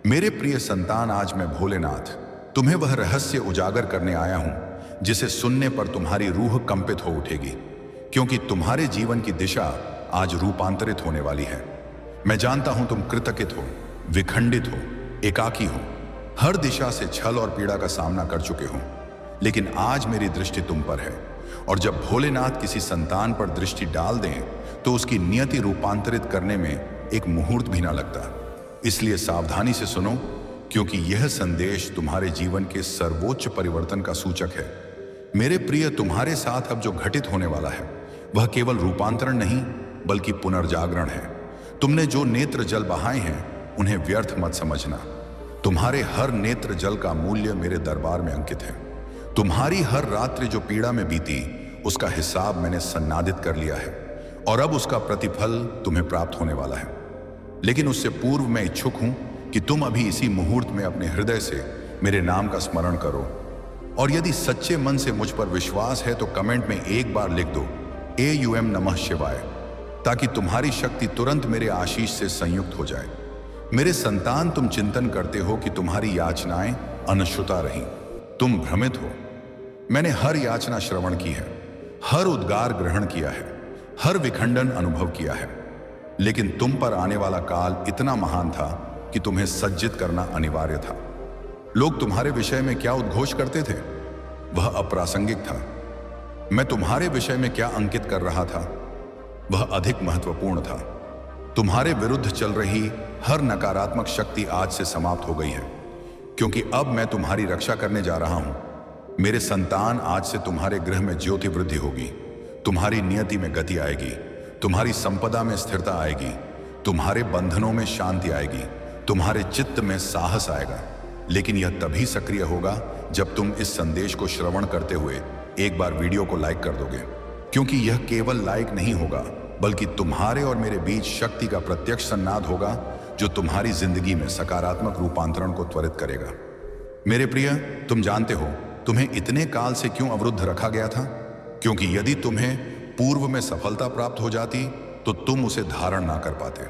मेरे प्रिय संतान, आज मैं भोलेनाथ तुम्हें वह रहस्य उजागर करने आया हूं जिसे सुनने पर तुम्हारी रूह कंपित हो उठेगी, क्योंकि तुम्हारे जीवन की दिशा आज रूपांतरित होने वाली है। मैं जानता हूं तुम कृतकित हो, विखंडित हो, एकाकी हो, हर दिशा से छल और पीड़ा का सामना कर चुके हो, लेकिन आज मेरी दृष्टि तुम पर है। और जब भोलेनाथ किसी संतान पर दृष्टि डाल दें तो उसकी नियति रूपांतरित करने में एक मुहूर्त भी ना लगता। इसलिए सावधानी से सुनो, क्योंकि यह संदेश तुम्हारे जीवन के सर्वोच्च परिवर्तन का सूचक है। मेरे प्रिय, तुम्हारे साथ अब जो घटित होने वाला है वह केवल रूपांतरण नहीं बल्कि पुनर्जागरण है। तुमने जो नेत्र जल बहाए हैं उन्हें व्यर्थ मत समझना। तुम्हारे हर नेत्र जल का मूल्य मेरे दरबार में अंकित है। तुम्हारी हर रात्रि जो पीड़ा में बीती उसका हिसाब मैंने सन्नादित कर लिया है, और अब उसका प्रतिफल तुम्हें प्राप्त होने वाला है। लेकिन उससे पूर्व मैं इच्छुक हूं कि तुम अभी इसी मुहूर्त में अपने हृदय से मेरे नाम का स्मरण करो, और यदि सच्चे मन से मुझ पर विश्वास है तो कमेंट में एक बार लिख दो AUM नमः शिवाय, ताकि तुम्हारी शक्ति तुरंत मेरे आशीष से संयुक्त हो जाए। मेरे संतान, तुम चिंतन करते हो कि तुम्हारी याचनाएं अनश्रुता रहीं। तुम भ्रमित हो। मैंने हर याचना श्रवण की है, हर उद्गार ग्रहण किया है, हर विखंडन अनुभव किया है, लेकिन तुम पर आने वाला काल इतना महान था कि तुम्हें सज्जित करना अनिवार्य था। लोग तुम्हारे विषय में क्या उद्घोष करते थे वह अप्रासंगिक था। मैं तुम्हारे विषय में क्या अंकित कर रहा था वह अधिक महत्वपूर्ण था। तुम्हारे विरुद्ध चल रही हर नकारात्मक शक्ति आज से समाप्त हो गई है, क्योंकि अब मैं तुम्हारी रक्षा करने जा रहा हूं। मेरे संतान, आज से तुम्हारे गृह में ज्योति वृद्धि होगी, तुम्हारी नियति में गति आएगी, तुम्हारी संपदा में स्थिरता आएगी, तुम्हारे बंधनों में शांति आएगी, तुम्हारे चित्त में साहस आएगा। लेकिन यह तभी सक्रिय होगा जब तुम इस संदेश को श्रवण करते हुए एक बार वीडियो को लाइक कर दोगे। क्योंकि यह केवल लायक नहीं होगा, बल्कि तुम्हारे और मेरे बीच शक्ति का प्रत्यक्ष संनाद होगा जो तुम्हारी जिंदगी में सकारात्मक रूपांतरण को त्वरित करेगा। मेरे प्रिय, तुम जानते हो तुम्हें इतने काल से क्यों अवरुद्ध रखा गया था? क्योंकि यदि तुम्हें पूर्व में सफलता प्राप्त हो जाती तो तुम उसे धारण ना कर पाते,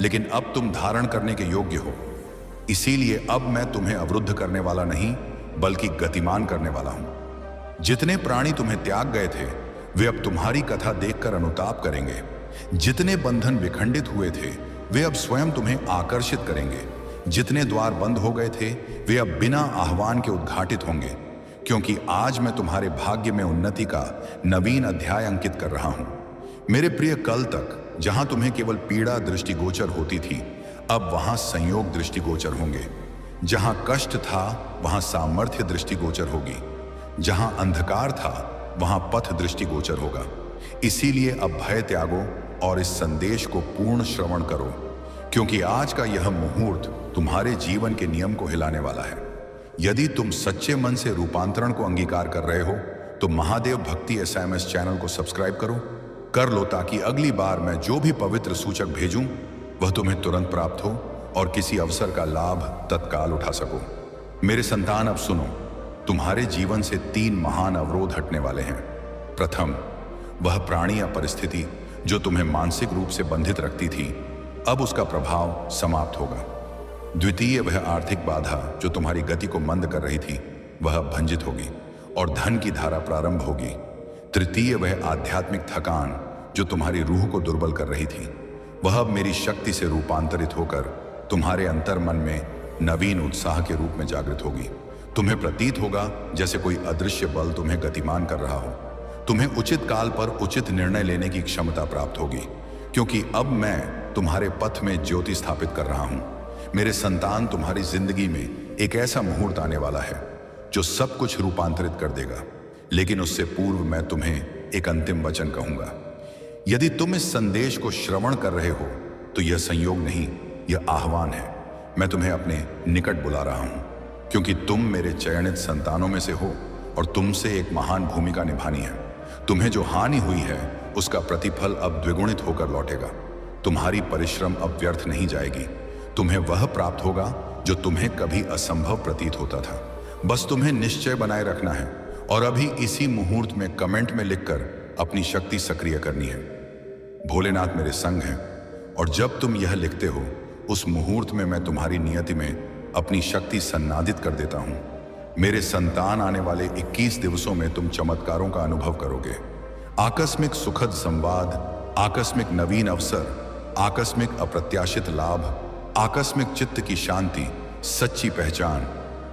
लेकिन अब तुम धारण करने के योग्य हो। इसीलिए अब मैं तुम्हें अवरुद्ध करने वाला नहीं, बल्कि गतिमान करने वाला हूं। जितने प्राणी तुम्हें त्याग गए थे वे अब तुम्हारी कथा देखकर अनुताप करेंगे। जितने बंधन विखंडित हुए थे वे अब स्वयं तुम्हें आकर्षित करेंगे। जितने द्वार बंद हो गए थे वे अब बिना आह्वान के उद्घाटित होंगे, क्योंकि आज मैं तुम्हारे भाग्य में उन्नति का नवीन अध्याय अंकित कर रहा हूं। मेरे प्रिय, कल तक जहां तुम्हें केवल पीड़ा दृष्टिगोचर होती थी, अब वहां संयोग दृष्टिगोचर होंगे। जहां कष्ट था वहां सामर्थ्य दृष्टिगोचर होगी। जहां अंधकार था वहां पथ दृष्टिगोचर होगा। इसीलिए अब भय त्यागो और इस संदेश को पूर्ण श्रवण करो, क्योंकि आज का यह मुहूर्त तुम्हारे जीवन के नियम को हिलाने वाला है। यदि तुम सच्चे मन से रूपांतरण को अंगीकार कर रहे हो तो महादेव भक्ति SMS चैनल को सब्सक्राइब कर लो, ताकि अगली बार मैं जो भी पवित्र सूचक भेजूं वह तुम्हें तुरंत प्राप्त हो और किसी अवसर का लाभ तत्काल उठा सको। मेरे संतान, अब सुनो, तुम्हारे जीवन से 3 महान अवरोध हटने वाले हैं। प्रथम, वह प्राणी या परिस्थिति जो तुम्हें मानसिक रूप से बंधित रखती थी, अब उसका प्रभाव समाप्त होगा। द्वितीय, वह आर्थिक बाधा जो तुम्हारी गति को मंद कर रही थी, वह अब भंजित होगी और धन की धारा प्रारंभ होगी। तृतीय, वह आध्यात्मिक थकान जो तुम्हारी रूह को दुर्बल कर रही थी, वह अब मेरी शक्ति से रूपांतरित होकर तुम्हारे अंतर मन में नवीन उत्साह के रूप में जागृत होगी। तुम्हें प्रतीत होगा जैसे कोई अदृश्य बल तुम्हें गतिमान कर रहा हो। तुम्हें उचित काल पर उचित निर्णय लेने की क्षमता प्राप्त होगी, क्योंकि अब मैं तुम्हारे पथ में ज्योति स्थापित कर रहा हूं। मेरे संतान, तुम्हारी जिंदगी में एक ऐसा मुहूर्त आने वाला है जो सब कुछ रूपांतरित कर देगा। लेकिन उससे पूर्व मैं तुम्हें एक अंतिम वचन कहूंगा। यदि तुम इस संदेश को श्रवण कर रहे हो तो यह संयोग नहीं, यह आह्वान है। मैं तुम्हें अपने निकट बुला रहा हूं, क्योंकि तुम मेरे चयनित संतानों में से हो और तुमसे एक महान भूमिका निभानी है। तुम्हें जो हानि हुई है उसका प्रतिफल अब द्विगुणित होकर लौटेगा। तुम्हारी परिश्रम अब व्यर्थ नहीं जाएगी। तुम्हें वह प्राप्त होगा जो तुम्हें कभी असंभव प्रतीत होता था। बस तुम्हें निश्चय बनाए रखना है और अभी इसी मुहूर्त में कमेंट में लिखकर अपनी शक्ति सक्रिय करनी है। भोलेनाथ मेरे संग हैं, और जब तुम यह लिखते हो उस मुहूर्त में मैं तुम्हारी नियति में अपनी शक्ति सन्नादित कर देता हूं। मेरे संतान, आने वाले 21 दिवसों में तुम चमत्कारों का अनुभव करोगे। आकस्मिक सुखद संवाद, आकस्मिक नवीन अवसर, आकस्मिक अप्रत्याशित लाभ, आकस्मिक चित्त की शांति, सच्ची पहचान,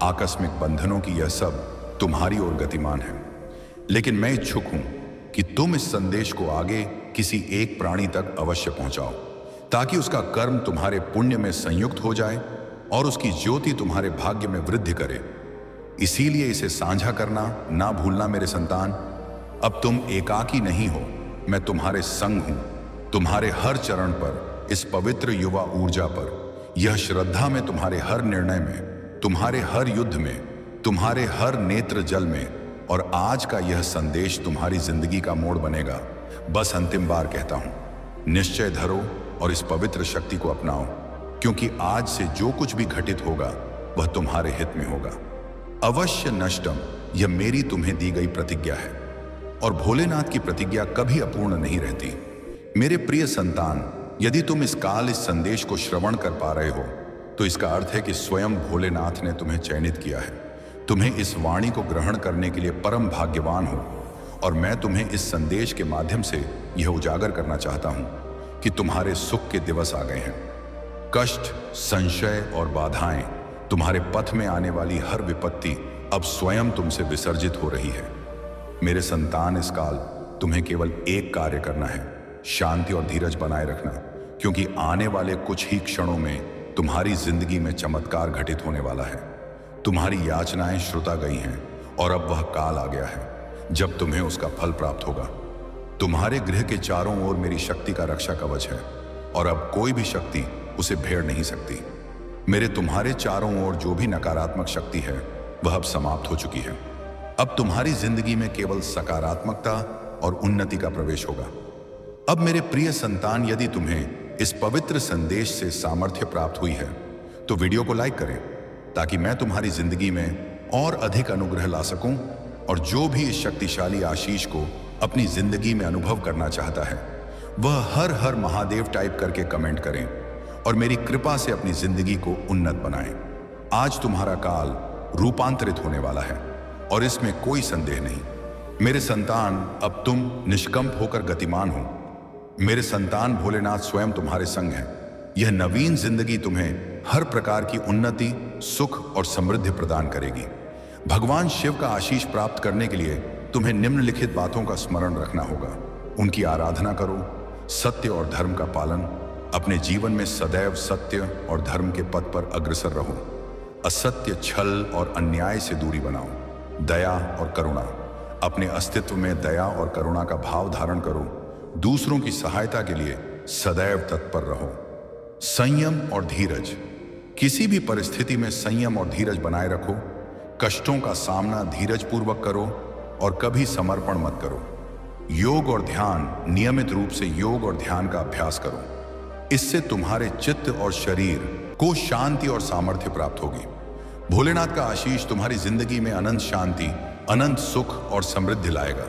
आकस्मिक बंधनों की, यह सब तुम्हारी ओर गतिमान है। लेकिन मैं इच्छुक हूं कि तुम इस संदेश को आगे किसी एक प्राणी तक अवश्य पहुंचाओ, ताकि उसका कर्म तुम्हारे पुण्य में संयुक्त हो जाए और उसकी ज्योति तुम्हारे भाग्य में वृद्धि करे। इसीलिए इसे साझा करना ना भूलना मेरे संतान। अब तुम एकाकी नहीं हो, मैं तुम्हारे संग हूं। तुम्हारे हर चरण पर, इस पवित्र युवा ऊर्जा पर, यह श्रद्धा में तुम्हारे हर निर्णय में, तुम्हारे हर युद्ध में, तुम्हारे हर नेत्र जल में, और आज का यह संदेश तुम्हारी जिंदगी का मोड़ बनेगा। बस अंतिम बार कहता हूं, निश्चय धरो और इस पवित्र शक्ति को अपनाओ, क्योंकि आज से जो कुछ भी घटित होगा वह तुम्हारे हित में होगा। अवश्य नष्टम, यह मेरी तुम्हें दी गई प्रतिज्ञा है, और भोलेनाथ की प्रतिज्ञा कभी अपूर्ण नहीं रहती। मेरे प्रिय संतान, यदि तुम इस काल इस संदेश को श्रवण कर पा रहे हो तो इसका अर्थ है कि स्वयं भोलेनाथ ने तुम्हें चयनित किया है। तुम्हें इस वाणी को ग्रहण करने के लिए परम भाग्यवान हो, और मैं तुम्हें इस संदेश के माध्यम से यह उजागर करना चाहता हूं कि तुम्हारे सुख के दिवस आ गए हैं। कष्ट, संशय और बाधाएं, तुम्हारे पथ में आने वाली हर विपत्ति अब स्वयं तुमसे विसर्जित हो रही है। मेरे संतान, इस काल तुम्हें केवल एक कार्य करना है, शांति और धीरज बनाए रखना, क्योंकि आने वाले कुछ ही क्षणों में तुम्हारी जिंदगी में चमत्कार घटित होने वाला है। तुम्हारी याचनाएं श्रुता गई हैं और अब वह काल आ गया है जब तुम्हें उसका फल प्राप्त होगा। तुम्हारे गृह के चारों ओर मेरी शक्ति का रक्षा कवच है, और अब कोई भी शक्ति उसे भेड़ नहीं सकती। मेरे तुम्हारे चारों ओर जो भी नकारात्मक शक्ति है वह अब समाप्त हो चुकी है। अब तुम्हारी जिंदगी में केवल सकारात्मकता और उन्नति का प्रवेश होगा। अब मेरे प्रिय संतान, यदि तुम्हें इस पवित्र संदेश से सामर्थ्य प्राप्त हुई है तो वीडियो को लाइक करें, ताकि मैं तुम्हारी जिंदगी में और अधिक अनुग्रह ला सकूं, और जो भी इस शक्तिशाली आशीष को अपनी जिंदगी में अनुभव करना चाहता है वह हर हर महादेव टाइप करके कमेंट करें और मेरी कृपा से अपनी जिंदगी को उन्नत बनाएं। आज तुम्हारा काल रूपांतरित होने वाला है और इसमें कोई संदेह नहीं। मेरे संतान, अब तुम निष्कंप होकर गतिमान हो। मेरे संतान, भोलेनाथ स्वयं तुम्हारे संग हैं। यह नवीन जिंदगी तुम्हें हर प्रकार की उन्नति, सुख और समृद्धि प्रदान करेगी। भगवान शिव का आशीष प्राप्त करने के लिए तुम्हें निम्नलिखित बातों का स्मरण रखना होगा। उनकी आराधना करो, सत्य और धर्म का पालन, अपने जीवन में सदैव सत्य और धर्म के पथ पर अग्रसर रहो। असत्य, छल और अन्याय से दूरी बनाओ। दया और करुणा, अपने अस्तित्व में दया और करुणा का भाव धारण करो। दूसरों की सहायता के लिए सदैव तत्पर रहो। संयम और धीरज, किसी भी परिस्थिति में संयम और धीरज बनाए रखो। कष्टों का सामना धीरज पूर्वक करो और कभी समर्पण मत करो। योग और ध्यान, नियमित रूप से योग और ध्यान का अभ्यास करो। इससे तुम्हारे चित्त और शरीर को शांति और सामर्थ्य प्राप्त होगी। भोलेनाथ का आशीष तुम्हारी जिंदगी में अनंत शांति, अनंत सुख और समृद्धि लाएगा।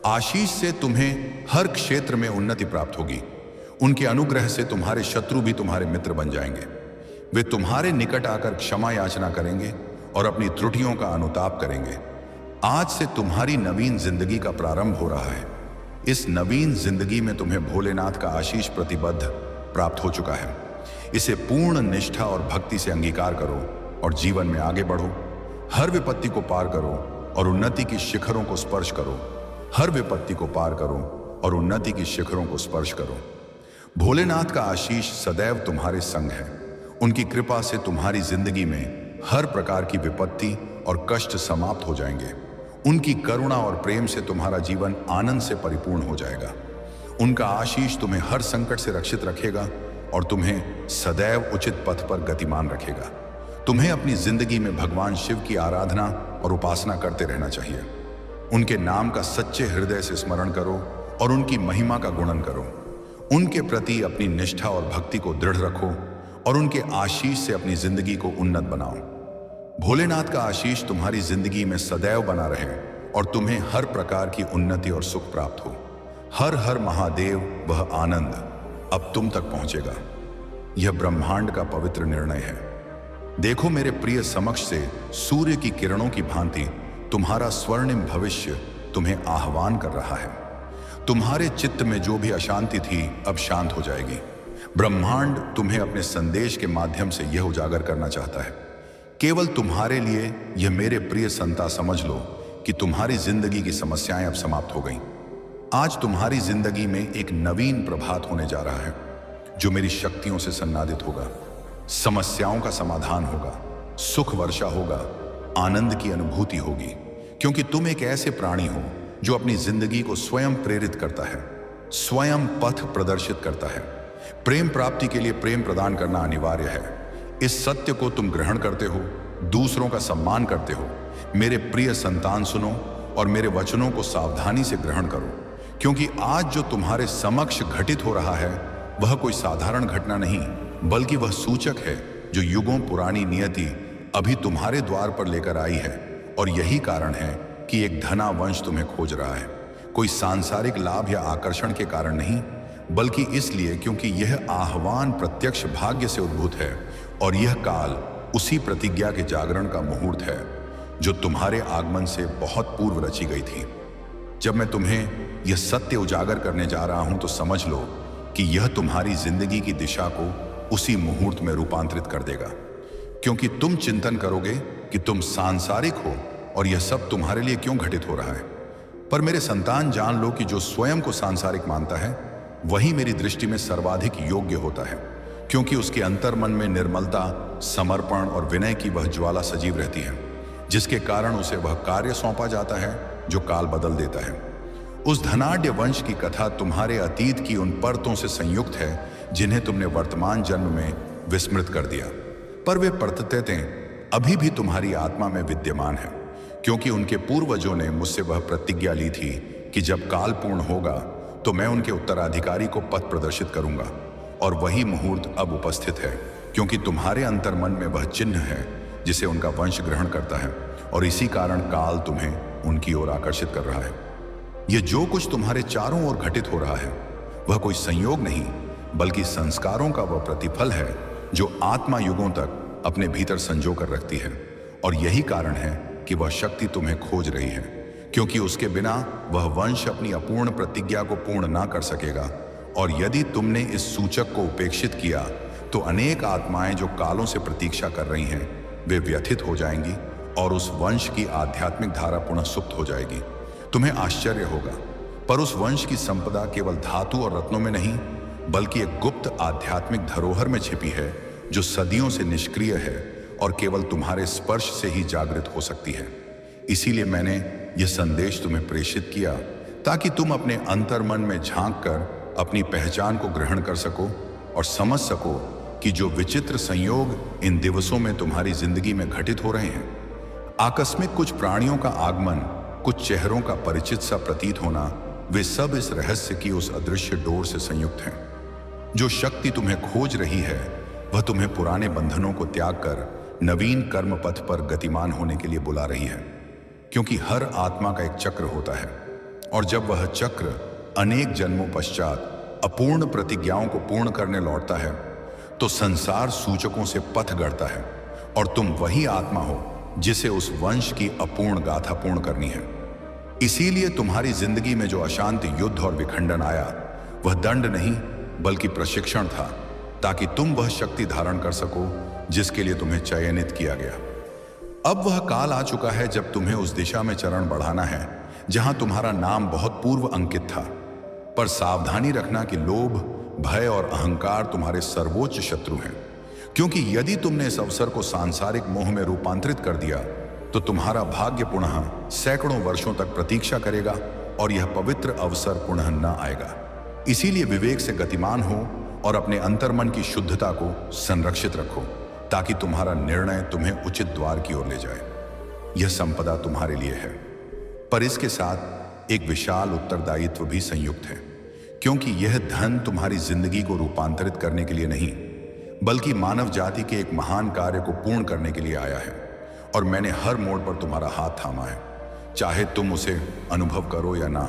आशीष से तुम्हें हर क्षेत्र में उन्नति प्राप्त होगी। उनके अनुग्रह से तुम्हारे शत्रु भी तुम्हारे मित्र बन जाएंगे। वे तुम्हारे निकट आकर क्षमा याचना करेंगे और अपनी त्रुटियों का अनुताप करेंगे। आज से तुम्हारी नवीन जिंदगी का प्रारंभ हो रहा है। इस नवीन जिंदगी में तुम्हें भोलेनाथ का आशीष प्रतिबद्ध प्राप्त हो चुका है। इसे पूर्ण निष्ठा और भक्ति से अंगीकार करो और जीवन में आगे बढ़ो। हर विपत्ति को पार करो और उन्नति की शिखरों को स्पर्श करो। हर विपत्ति को पार करो और उन्नति की शिखरों को स्पर्श करो। भोलेनाथ का आशीष सदैव तुम्हारे संग है। उनकी कृपा से तुम्हारी जिंदगी में हर प्रकार की विपत्ति और कष्ट समाप्त हो जाएंगे। उनकी करुणा और प्रेम से तुम्हारा जीवन आनंद से परिपूर्ण हो जाएगा। उनका आशीष तुम्हें हर संकट से रक्षित रखेगा और तुम्हें सदैव उचित पथ पर गतिमान रखेगा। तुम्हें अपनी जिंदगी में भगवान शिव की आराधना और उपासना करते रहना चाहिए। उनके नाम का सच्चे हृदय से स्मरण करो और उनकी महिमा का गुणन करो। उनके प्रति अपनी निष्ठा और भक्ति को दृढ़ रखो और उनके आशीष से अपनी जिंदगी को उन्नत बनाओ। भोलेनाथ का आशीष तुम्हारी जिंदगी में सदैव बना रहे और तुम्हें हर प्रकार की उन्नति और सुख प्राप्त हो। हर हर महादेव, वह आनंद अब तुम तक पहुंचेगा। यह ब्रह्मांड का पवित्र निर्णय है। देखो मेरे प्रिय, समक्ष से सूर्य की किरणों की भांति तुम्हारा स्वर्णिम भविष्य तुम्हें आह्वान कर रहा है। तुम्हारे चित्त में जो भी अशांति थी अब शांत हो जाएगी। ब्रह्मांड तुम्हें अपने संदेश के माध्यम से यह उजागर करना चाहता है। केवल तुम्हारे लिए यह मेरे प्रिय संता समझ लो कि तुम्हारी जिंदगी की समस्याएं अब समाप्त हो गईं। आज तुम्हारी जिंदगी में एक नवीन प्रभात होने जा रहा है जो मेरी शक्तियों से सन्नादित होगा। समस्याओं का समाधान होगा, सुख वर्षा होगा, आनंद की अनुभूति होगी, क्योंकि तुम एक ऐसे प्राणी हो जो अपनी जिंदगी को स्वयं प्रेरित करता है, स्वयं पथ प्रदर्शित करता है। प्रेम प्राप्ति के लिए प्रेम प्रदान करना अनिवार्य है। इस सत्य को तुम ग्रहण करते हो, दूसरों का सम्मान करते हो। मेरे प्रिय संतान, सुनो और मेरे वचनों को सावधानी से ग्रहण करो, क्योंकि आज जो तुम्हारे समक्ष घटित हो रहा है वह कोई साधारण घटना नहीं, बल्कि वह सूचक है जो युगों पुरानी नियति अभी तुम्हारे द्वार पर लेकर आई है। और यही कारण है कि एक धना वंश तुम्हें खोज रहा है। कोई सांसारिक लाभ या आकर्षण के कारण नहीं, बल्कि इसलिए क्योंकि यह आह्वान प्रत्यक्ष भाग्य से उद्भूत है और यह काल उसी प्रतिज्ञा के जागरण का मुहूर्त है जो तुम्हारे आगमन से बहुत पूर्व रची गई थी। जब मैं तुम्हें यह सत्य उजागर करने जा रहा हूं तो समझ लो कि यह तुम्हारी जिंदगी की दिशा को उसी मुहूर्त में रूपांतरित कर देगा, क्योंकि तुम चिंतन करोगे कि तुम सांसारिक हो और यह सब तुम्हारे लिए क्यों घटित हो रहा है। पर मेरे संतान, जान लो कि जो स्वयं को सांसारिक मानता है वही मेरी दृष्टि में सर्वाधिक योग्य होता है, क्योंकि उसके अंतर्मन में निर्मलता, समर्पण और विनय की वह ज्वाला सजीव रहती है, जिसके कारण उसे वह कार्य सौंपा जाता है जो काल बदल देता है। उस धनाढ्य वंश की कथा तुम्हारे अतीत की उन परतों से संयुक्त है जिन्हें तुमने वर्तमान जन्म में विस्मृत कर दिया, पर वे परततें अभी भी तुम्हारी आत्मा में विद्यमान है, क्योंकि उनके पूर्वजों ने मुझसे वह प्रतिज्ञा ली थी कि जब काल पूर्ण होगा तो मैं उनके उत्तराधिकारी को पथ प्रदर्शित करूंगा, और वही मुहूर्त अब उपस्थित है, क्योंकि तुम्हारे अंतर्मन में वह चिन्ह है जिसे उनका वंश ग्रहण करता है, और इसी कारण काल तुम्हें उनकी ओर आकर्षित कर रहा है। यह जो कुछ तुम्हारे चारों ओर घटित हो रहा है वह कोई संयोग नहीं, बल्कि संस्कारों का वह प्रतिफल है जो आत्मा युगों तक अपने भीतर संजो कर रखती है। और यही कारण है कि वह शक्ति तुम्हें खोज रही है, क्योंकि उसके बिना वह वंश अपनी अपूर्ण प्रतिज्ञा को पूर्ण ना कर सकेगा। और यदि तुमने इस सूचक को उपेक्षित किया तो अनेक आत्माएं जो कालों से प्रतीक्षा कर रही हैं वे व्यथित हो जाएंगी, और उस वंश की आध्यात्मिक धारा पुनः सुप्त हो जाएगी। तुम्हें आश्चर्य होगा, पर उस वंश की संपदा केवल धातु और रत्नों में नहीं, बल्कि एक गुप्त आध्यात्मिक धरोहर में छिपी है जो सदियों से निष्क्रिय है और केवल तुम्हारे स्पर्श से ही जागृत हो सकती है। इसीलिए मैंने यह संदेश तुम्हें प्रेषित किया, ताकि तुम अपने अंतर्मन में झांक कर अपनी पहचान को ग्रहण कर सको और समझ सको कि जो विचित्र संयोग इन दिवसों में तुम्हारी जिंदगी में घटित हो रहे हैं, आकस्मिक कुछ प्राणियों का आगमन, कुछ चेहरों का परिचित सा प्रतीत होना, वे सब इस रहस्य की उस अदृश्य डोर से संयुक्त हैं। जो शक्ति तुम्हें खोज रही है वह तुम्हें पुराने बंधनों को त्याग कर नवीन कर्म पथ पर गतिमान होने के लिए बुला रही है, क्योंकि हर आत्मा का एक चक्र होता है, और जब वह चक्र अनेक जन्मों पश्चात अपूर्ण प्रतिज्ञाओं को पूर्ण करने लौटता है तो संसार सूचकों से पथ गढ़ता है, और तुम वही आत्मा हो जिसे उस वंश की अपूर्ण गाथा पूर्ण करनी है। इसीलिए तुम्हारी जिंदगी में जो अशांति, युद्ध और विखंडन आया वह दंड नहीं बल्कि प्रशिक्षण था, ताकि तुम वह शक्ति धारण कर सको जिसके लिए तुम्हें चयनित किया गया। अब वह काल आ चुका है जब तुम्हें उस दिशा में चरण बढ़ाना है जहां तुम्हारा नाम बहुत पूर्व अंकित था। पर सावधानी रखना कि लोभ, भय और अहंकार तुम्हारे सर्वोच्च शत्रु हैं, क्योंकि यदि तुमने इस अवसर को सांसारिक मोह में रूपांतरित कर दिया तो तुम्हारा भाग्य पुनः सैकड़ों वर्षों तक प्रतीक्षा करेगा और यह पवित्र अवसर पुनः न आएगा। इसीलिए विवेक से गतिमान हो और अपने अंतर्मन की शुद्धता को संरक्षित रखो, ताकि तुम्हारा निर्णय तुम्हें उचित द्वार की ओर ले जाए। यह संपदा तुम्हारे लिए है, पर इसके साथ एक विशाल उत्तरदायित्व भी संयुक्त है, क्योंकि यह धन तुम्हारी जिंदगी को रूपांतरित करने के लिए नहीं, बल्कि मानव जाति के एक महान कार्य को पूर्ण करने के लिए आया है। और मैंने हर मोड़ पर तुम्हारा हाथ थामा है, चाहे तुम उसे अनुभव करो या ना।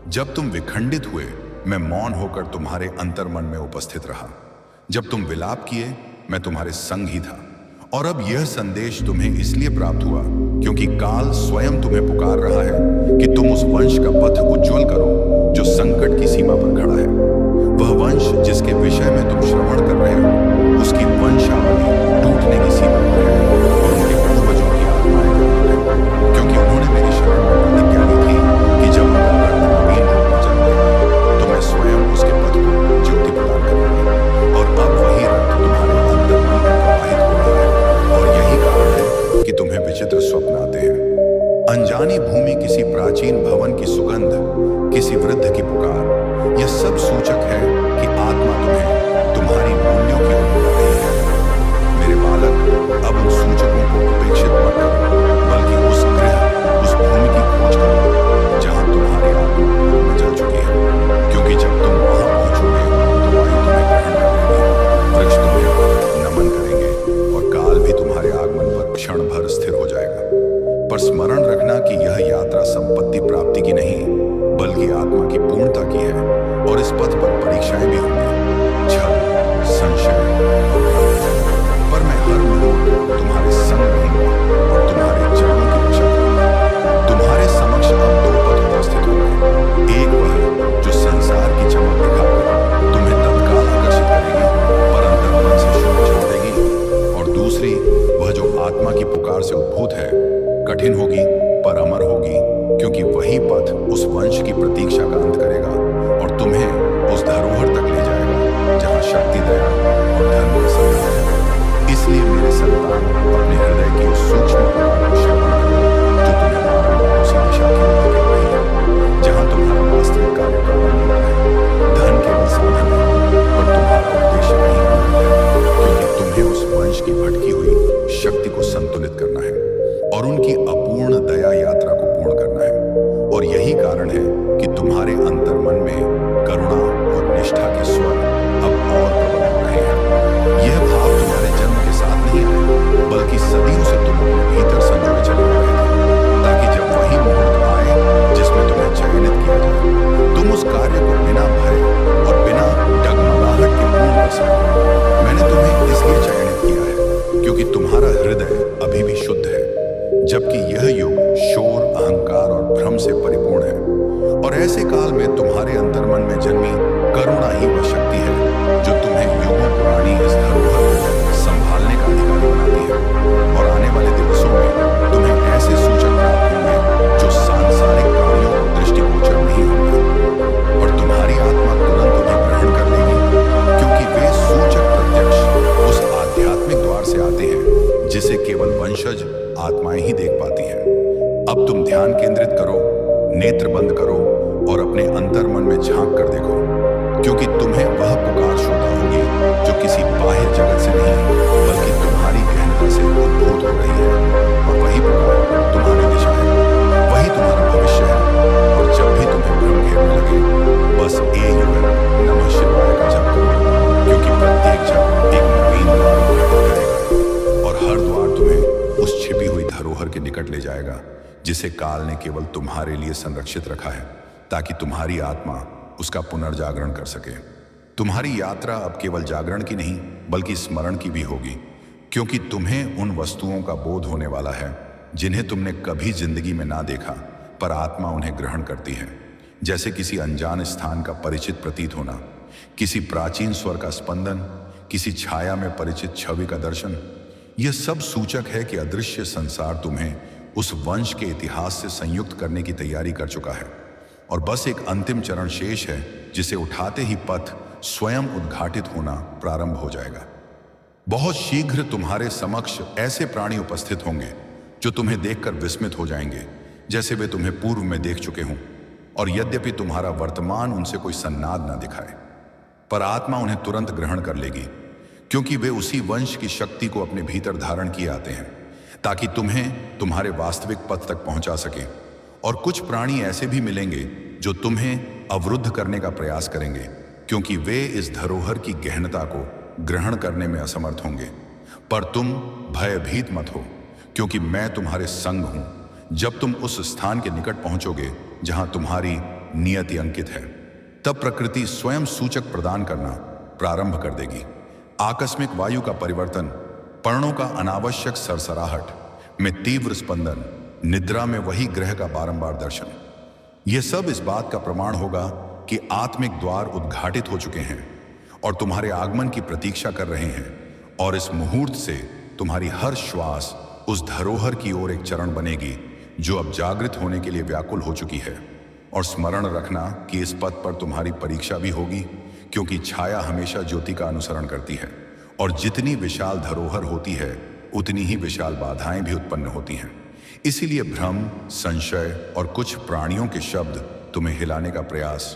जब तुम विखंडित हुए, मैं मौन होकर तुम्हारे अंतर्मन में उपस्थित रहा। जब तुम विलाप किए, मैं तुम्हारे संग ही था। और अब यह संदेश तुम्हें इसलिए प्राप्त हुआ क्योंकि काल स्वयं तुम्हें पुकार रहा है कि तुम उस वंश का पथ उज्ज्वल करो जो संकट की सीमा पर खड़ा है। वह वंश जिसके विषय में तुम श्रवण कर रहे हो, उसकी वंशावली टूटने की सीमा पर है, और उनके पूर्वजों की आत्माएं गंभीर हैं, क्योंकि उन्होंने मेरी शरण में प्रतिज्ञा ली थी कि जब उनका रक्त नवीन रूप में जन्मेगा तो मैं स्वयं उसके पथ को ज्योति प्रदान करूंगा। और अब वही रक्त तुम्हारे अंतर्मन में प्रवाहित हो रहा है, और यही कारण है कि तुम्हें विचित्र स्वप्न आते हैं। अनजानी भूमि, किसी प्राचीन भवन की सुगंध, किसी वृद्ध की पुकार, यह सब सूचक है कि आत्मा तुम्हें तुम्हारी मूल्यों की ओर बुला रही है। मेरे बालक, अब उन सूचकों को उपेक्षित मत करो, बल्कि उस गृह, उस भूमि की खोज करो जहां तुम्हारी आत्मा पूर्व में जल चुकी है, क्योंकि जब तुम वहां पहुंचोगे तो वायु तुम्हें ग्रहण कर लेगी, वृक्ष तुम्हें नमन करेंगे, और काल भी तुम्हारे आगमन पर क्षण भर स्थिर हो जाएगा। पर स्मरण रखना कि यह यात्रा संपत्ति प्राप्ति की नहीं, बल्कि आत्मा की पूर्णता की है, और इस पथ पर परीक्षाएं भी होंगी, छल, संशय, पर मैं हर मुहूर्त तुम्हारे संग रहूंगा और तुम्हारे चरणों की रक्षा करूंगा। तुम्हारे समक्ष अब दो पथ उपस्थित होंगे, एक वह जो संसार की चमक दिखाकर तुम्हें तत्काल आकर्षित करेगी पर अंतर्मन से शून्य छोड़ देगी, और दूसरी वह जो आत्मा की पुकार से उद्भूत है, कठिन होगी पर अमर होगी, क्योंकि वही पथ उस वंश की प्रतीक्षा का अंत करेगा और तुम्हें उस धरोहर तक ले जाएगा जहां शक्ति, दया और धर्म का संधान है। इसलिए मेरे संतान, अपने हृदय की उस सूक्ष्म पुकार को श्रवण करो जो तुम्हें बारंबार उसी दिशा की ओर धकेल रही है जहां तुम्हारा वास्तविक कार्य प्रारंभ होता है। धन केवल साधन है और तुम्हारा उद्देश्य नहीं होना है, क्योंकि तुम्हें उस वंश की भटकी हुई शक्ति को संतुलित करना है और उनकी अपूर्ण दया यात्रा को पूर्ण करना है। और यही कारण है से परिपूर्ण है। और ऐसे काल में तुम्हारे अंतर्मन में जन्मी करुणा ही वह शक्ति है जो तुम्हें युगों पुरानी इस धरोहर को संभालने का अधिकारी बनाती है। और आने वाले दिवसों में तुम्हें ऐसे सूचक प्राप्त होंगे जो सांसारिक प्राणियों को दृष्टिगोचर नहीं होंगे, और तुम्हारी आत्मा तुरंत उन्हें ग्रहण कर लेगी, क्योंकि वे सूचक प्रत्यक्ष उस आध्यात्मिक द्वार से आते हैं जिसे केवल वंशज आत्माएं ही देख पाती हैं। अब तुम ध्यान केंद्रित करो, नेत्र बंद करो और अपने अंतर्मन में झांक कर देखो, क्योंकि तुम्हें वह पुकार श्रोता होगी जो किसी बाह्य जगत से नहीं बल्कि तुम्हारी गहनता से उद्भूत हो रही है। और वही पुकार तुम्हारी दिशा है, वही तुम्हारा भविष्य है। और जब भी तुम्हें भ्रम घेरने लगे, बस नमः शिवाय का जप करो, क्योंकि प्रत्येक जप एक नवीन द्वार उद्घाटित करेगा और हर द्वार तुम्हें उस छिपी हुई धरोहर के निकट ले जाएगा जिसे काल ने केवल तुम्हारे लिए संरक्षित रखा है, ताकि तुम्हारी आत्मा उसका पुनर्जागरण कर सके। तुम्हारी यात्रा अब केवल जागरण की नहीं बल्कि स्मरण की भी होगी, क्योंकि तुम्हें उन वस्तुओं का बोध होने वाला है जिन्हें तुमने कभी जिंदगी में ना देखा, पर आत्मा उन्हें ग्रहण करती है। जैसे किसी अनजान स्थान का परिचित प्रतीत होना, किसी प्राचीन स्वर का स्पंदन, किसी छाया में परिचित छवि का दर्शन। यह सब सूचक है कि अदृश्य संसार तुम्हें उस वंश के इतिहास से संयुक्त करने की तैयारी कर चुका है, और बस एक अंतिम चरण शेष है जिसे उठाते ही पथ स्वयं उद्घाटित होना प्रारंभ हो जाएगा। बहुत शीघ्र तुम्हारे समक्ष ऐसे प्राणी उपस्थित होंगे जो तुम्हें देखकर विस्मित हो जाएंगे, जैसे वे तुम्हें पूर्व में देख चुके हों। और यद्यपि तुम्हारा वर्तमान उनसे कोई सन्नाद ना दिखाए, पर आत्मा उन्हें तुरंत ग्रहण कर लेगी, क्योंकि वे उसी वंश की शक्ति को अपने भीतर धारण किए आते हैं, ताकि तुम्हें तुम्हारे वास्तविक पथ तक पहुंचा सके। और कुछ प्राणी ऐसे भी मिलेंगे जो तुम्हें अवरुद्ध करने का प्रयास करेंगे, क्योंकि वे इस धरोहर की गहनता को ग्रहण करने में असमर्थ होंगे। पर तुम भयभीत मत हो, क्योंकि मैं तुम्हारे संग हूं। जब तुम उस स्थान के निकट पहुंचोगे जहां तुम्हारी नियति अंकित है, तब प्रकृति स्वयं सूचक प्रदान करना प्रारंभ कर देगी। आकस्मिक वायु का परिवर्तन, पर्णों का अनावश्यक सरसराहट में तीव्र स्पंदन, निद्रा में वही ग्रह का बारंबार दर्शन, यह सब इस बात का प्रमाण होगा कि आत्मिक द्वार उद्घाटित हो चुके हैं और तुम्हारे आगमन की प्रतीक्षा कर रहे हैं। और इस मुहूर्त से तुम्हारी हर श्वास उस धरोहर की ओर एक चरण बनेगी जो अब जागृत होने के लिए व्याकुल हो चुकी है। और स्मरण रखना कि इस पथ पर तुम्हारी परीक्षा भी होगी, क्योंकि छाया हमेशा ज्योति का अनुसरण करती है, और जितनी विशाल धरोहर होती है उतनी ही विशाल बाधाएं भी उत्पन्न होती हैं। इसीलिए भ्रम, संशय और कुछ प्राणियों के शब्द तुम्हें हिलाने का प्रयास